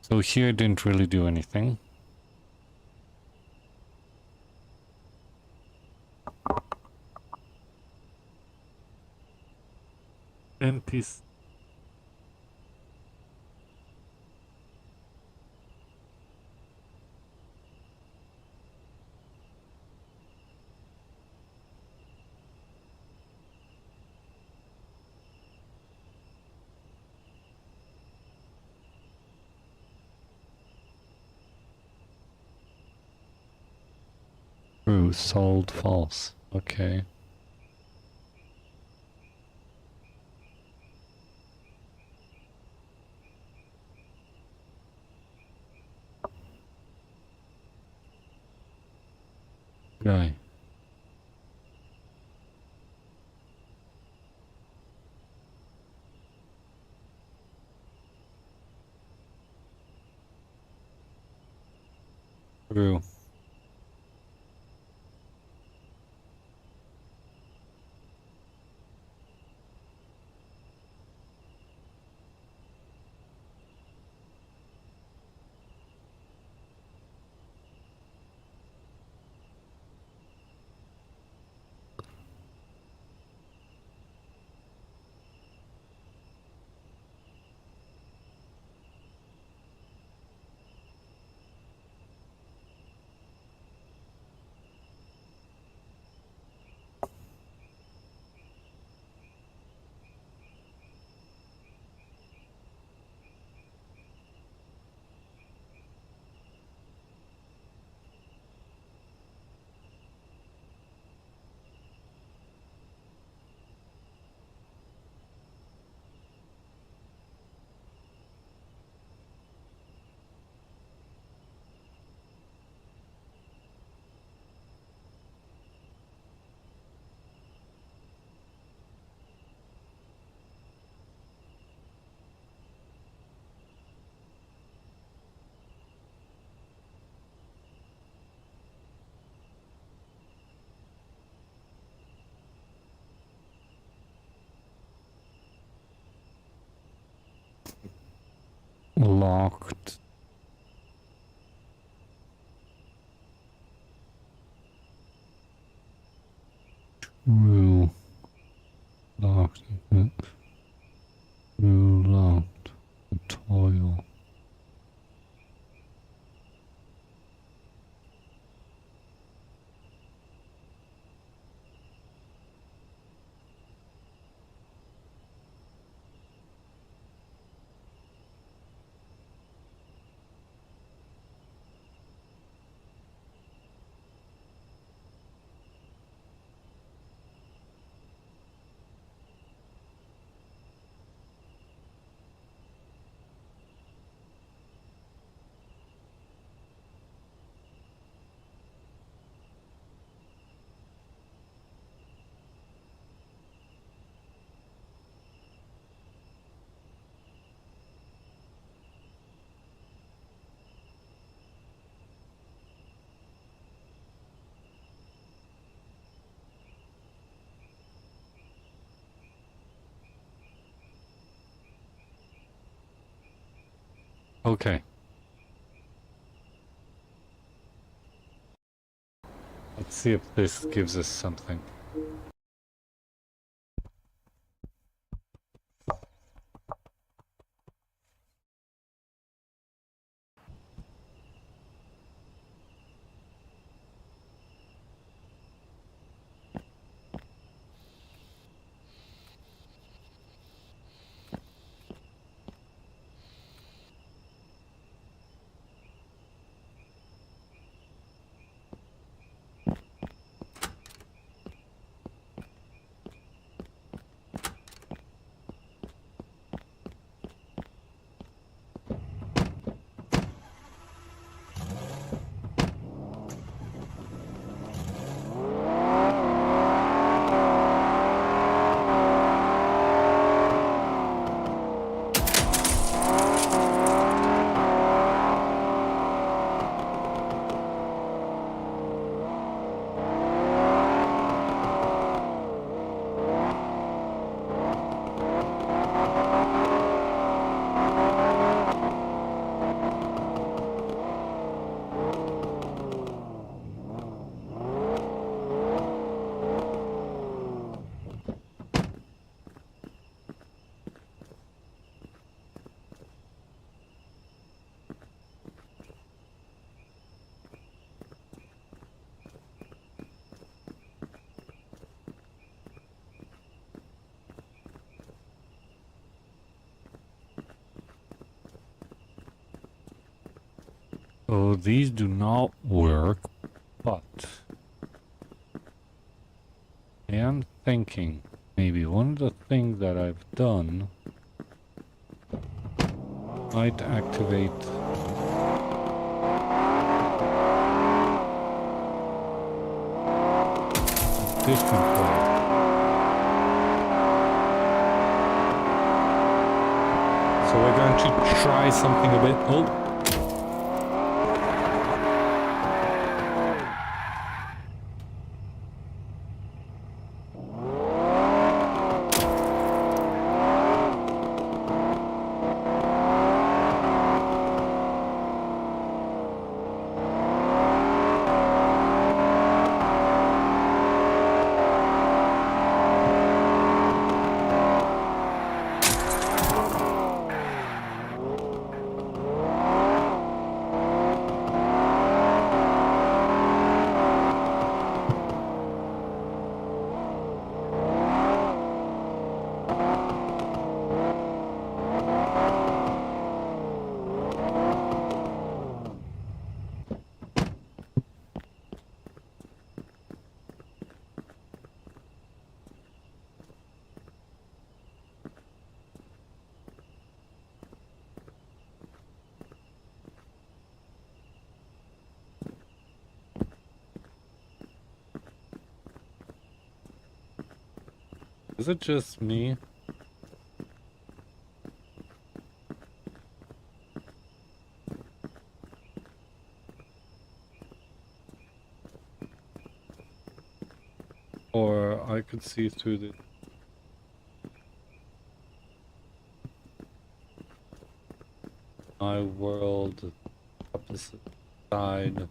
So here didn't really do anything. Dentist. True, sold, false. Okay. Guy. True. Locked. True. Locked. True, locked. Toil. Okay. Let's see if this gives us something. So these do not work, but I am thinking maybe one of the things that I've done might activate a different way. So we're going to try something a bit. Oh. Is it just me? Or I could see through the my world opposite side.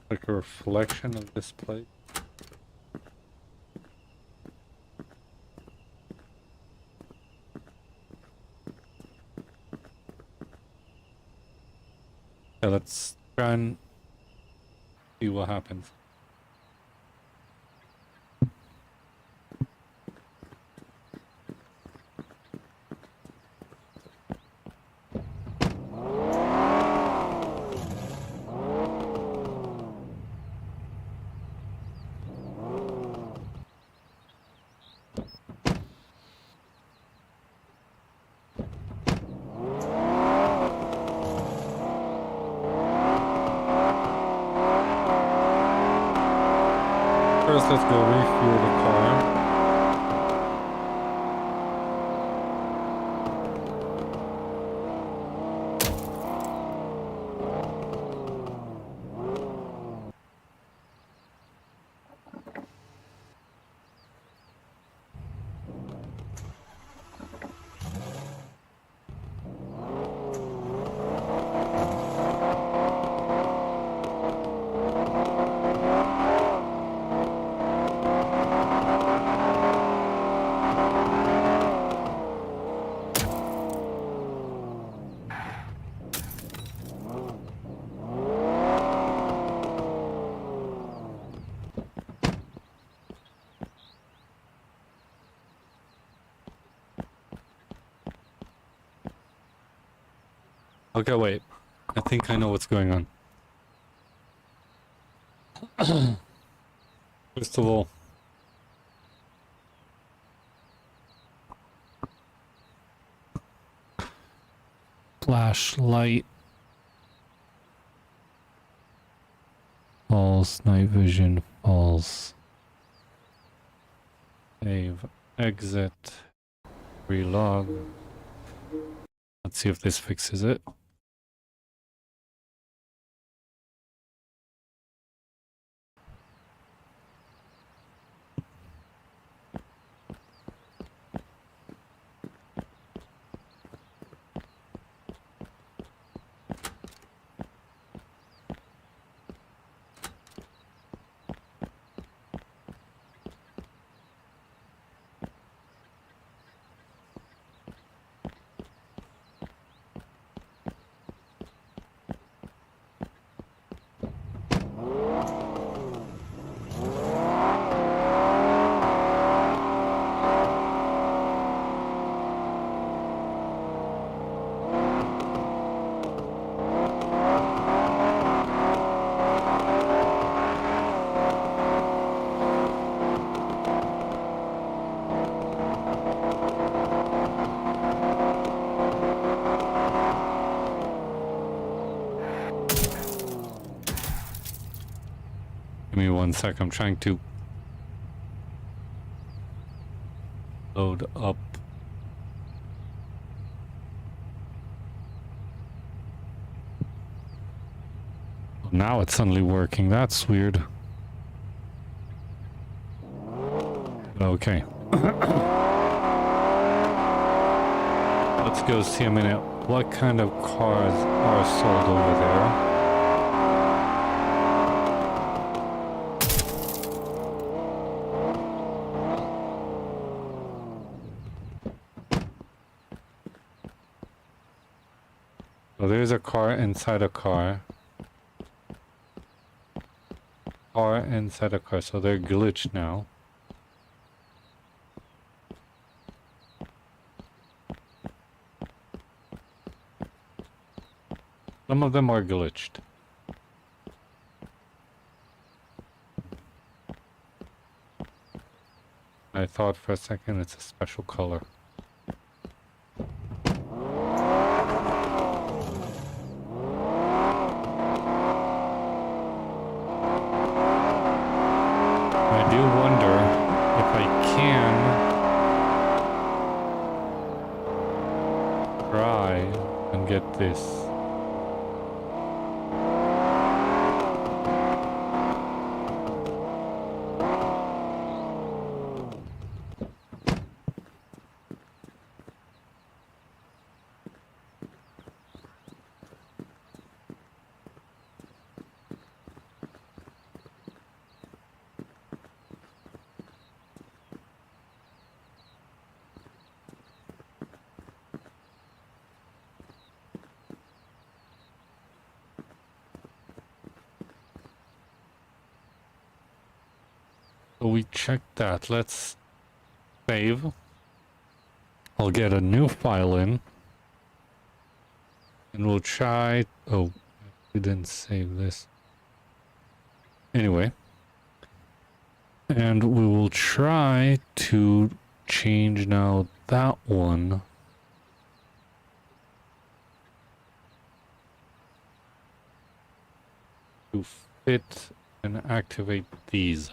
Like a reflection of this place. Yeah, let's try and see what happens. First, let's go refuel the car. Okay, wait. I think I know what's going on. First of all, flashlight, false, night vision, false, save, exit, relog. Let's see if this fixes it. me one sec. I'm trying to load up. Now it's suddenly working. That's weird. Okay. Let's go see a minute. What kind of cars are sold over there? So there's a car inside a car. Car inside a car. So they're glitched now. Some of them are glitched. I thought for a second it's a special color. I do wonder if I can try and get this. So we checked that. Let's save. I'll get a new file in. And we'll try... Oh, we didn't save this. Anyway. And we will try to change now that one. To fit and activate these.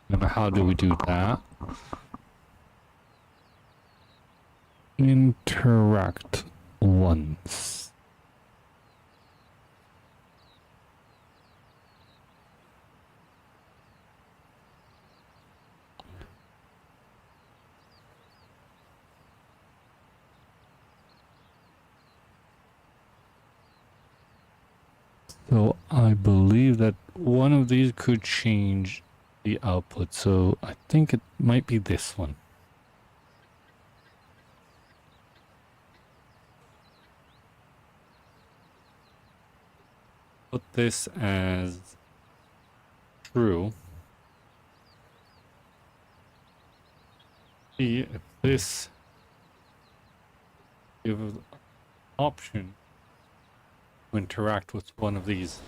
And how do we do that? Interact once. So I believe that one of these could change the output. So I think it might be this one. Put this as true. See if this gives option to interact with one of these.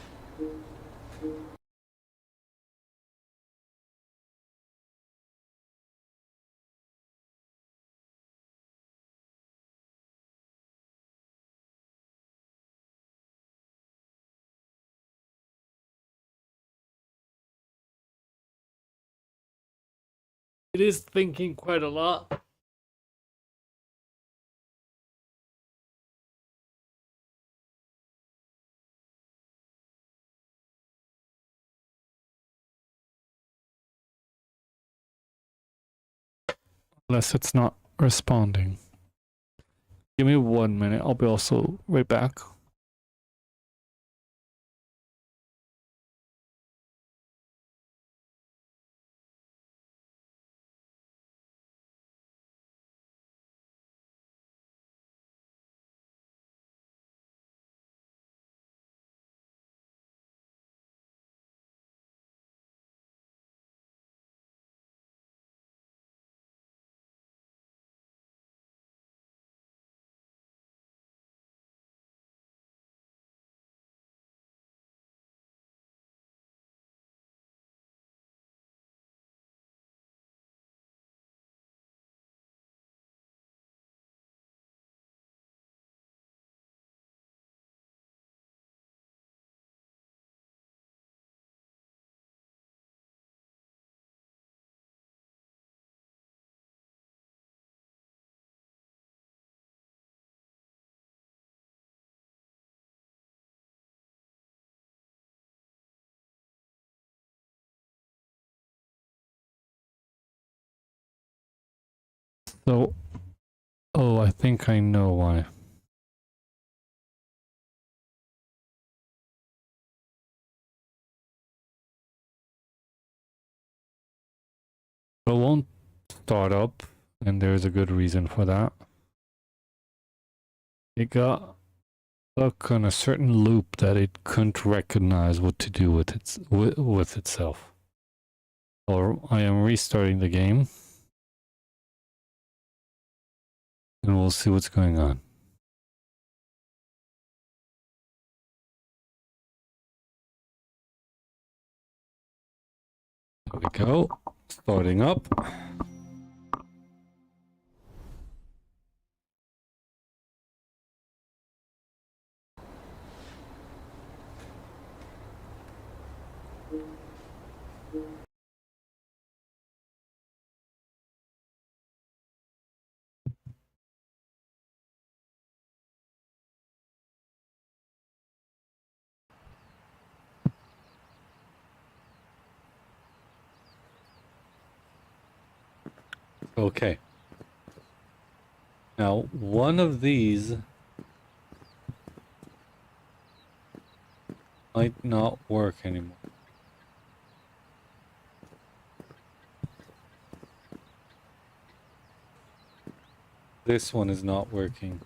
It is thinking quite a lot. Unless it's not responding. Give me 1 minute. I'll be also right back. So, oh, I think I know why. It won't start up, and there's a good reason for that. It got stuck on a certain loop that it couldn't recognize what to do with with itself. Or I am restarting the game, and we'll see what's going on. There we go. Starting up. Okay. Now, one of these might not work anymore. This one is not working.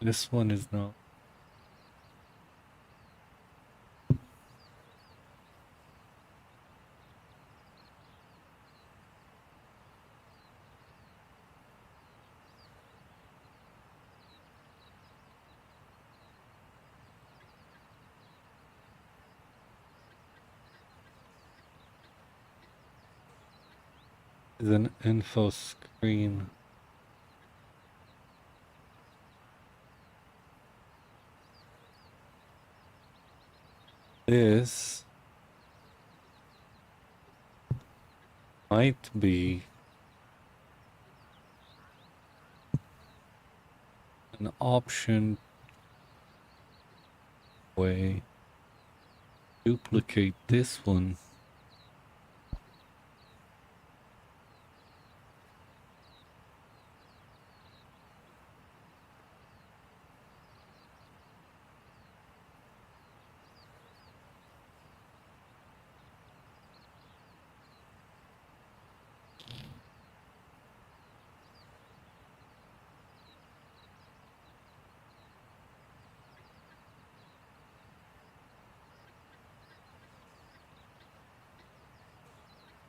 This one is not. Is an info screen. This might be an option way duplicate this one.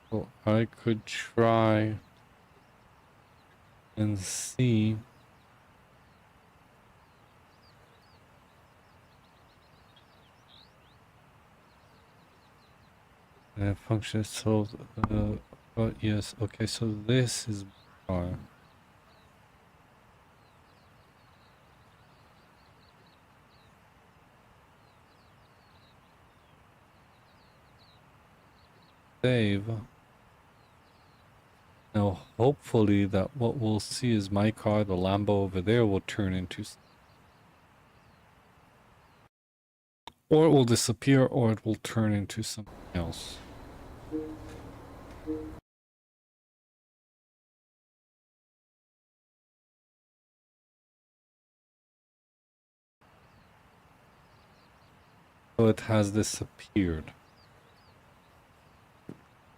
So I could try and see function. So, but yes, okay. So this is bar. Save. Now, hopefully that what we'll see is my car, the Lambo over there, will turn into... Or it will disappear, or it will turn into something else. So it has disappeared.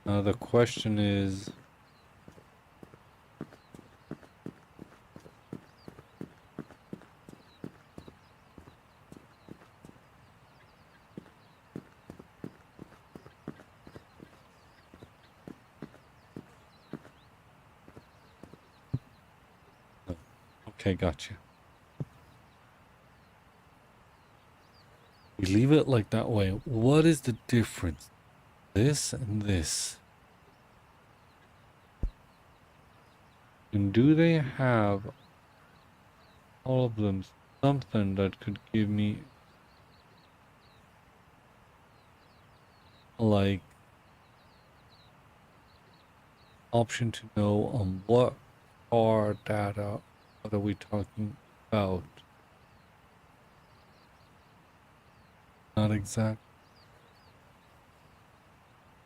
Now the question is... Okay, gotcha. We leave it like that way. What is the difference? This and this. And do they have all of them something that could give me like option to know on what car data what are we talking about? Not exact.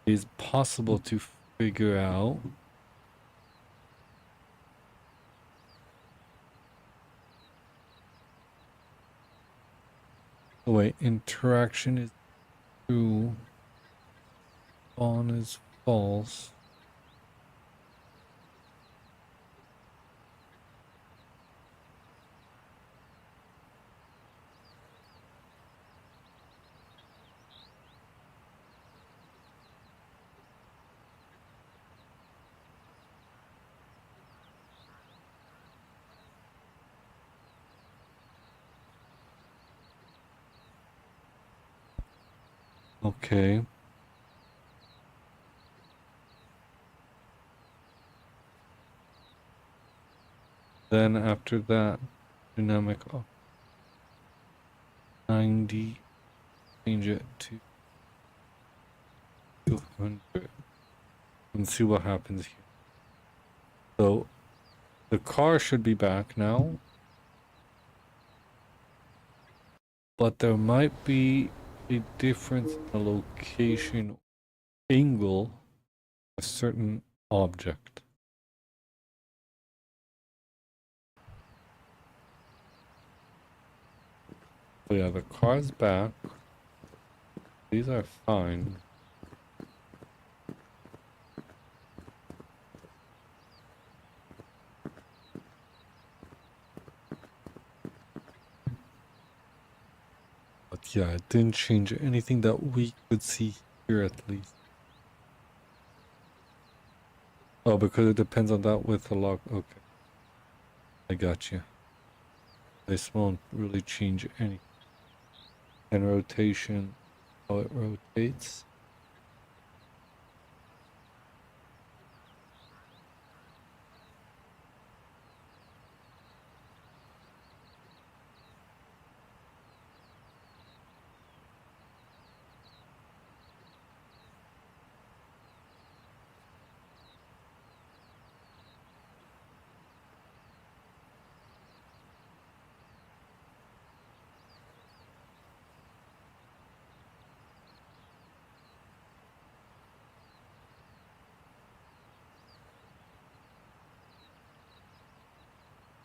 Is possible to figure out. Oh wait, interaction is true. Spawn is false. Okay. Then after that, dynamic of 90, change it to 200 and see what happens here. So the car should be back now, but there might be a difference in the location angle of a certain object. So yeah, the car's back. These are fine. But yeah, it didn't change anything that we could see here at least. Oh, because it depends on that with the lock. Okay. I got you. This won't really change anything. And rotation, how it rotates.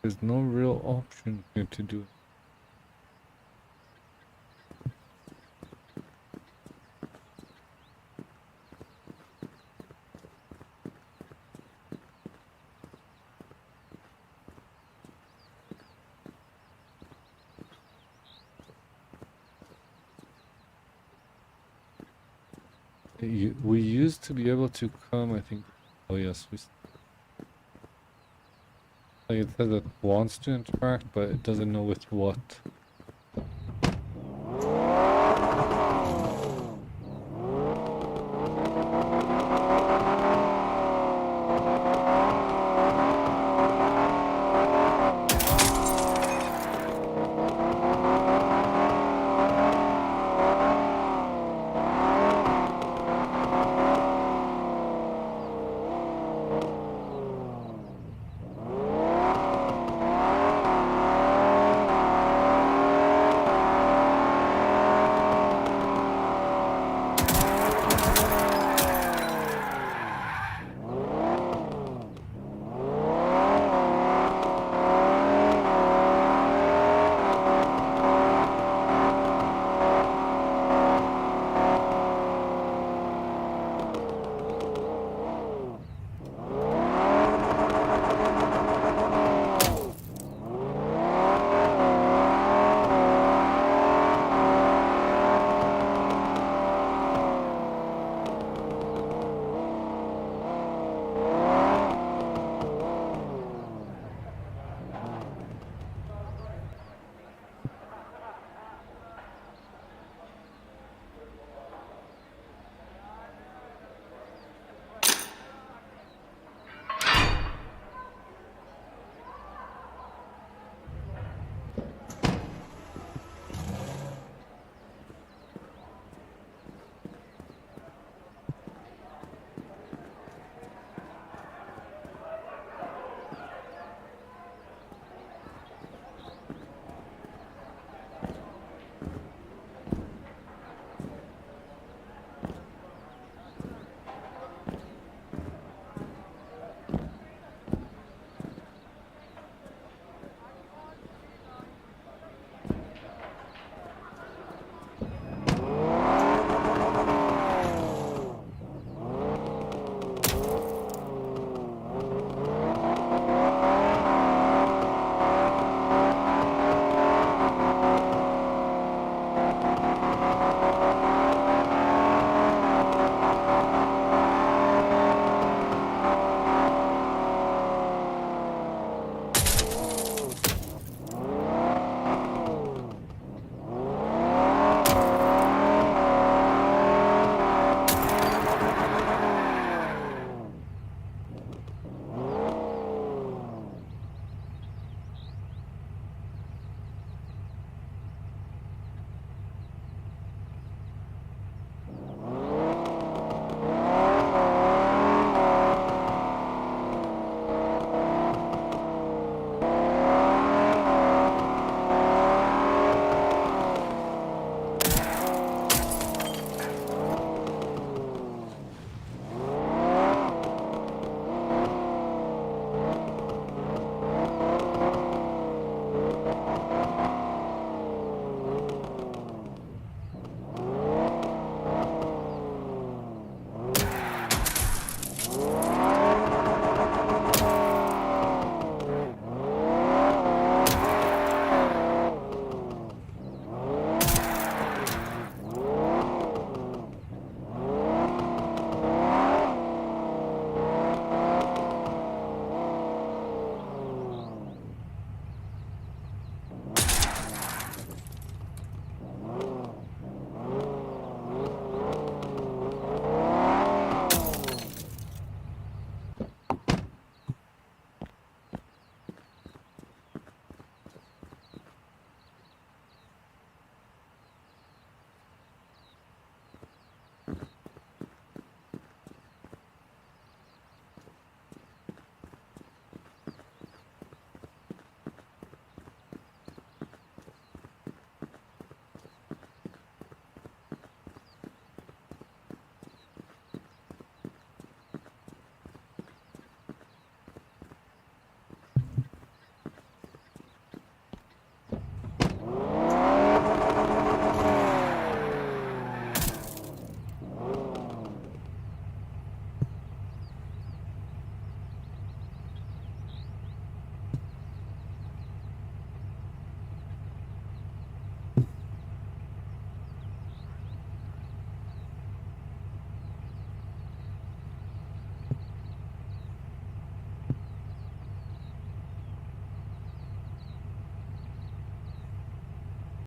There's no real option here to do it. We used to be able to come, I think. Oh yes, like it says it wants to interact, but it doesn't know with what.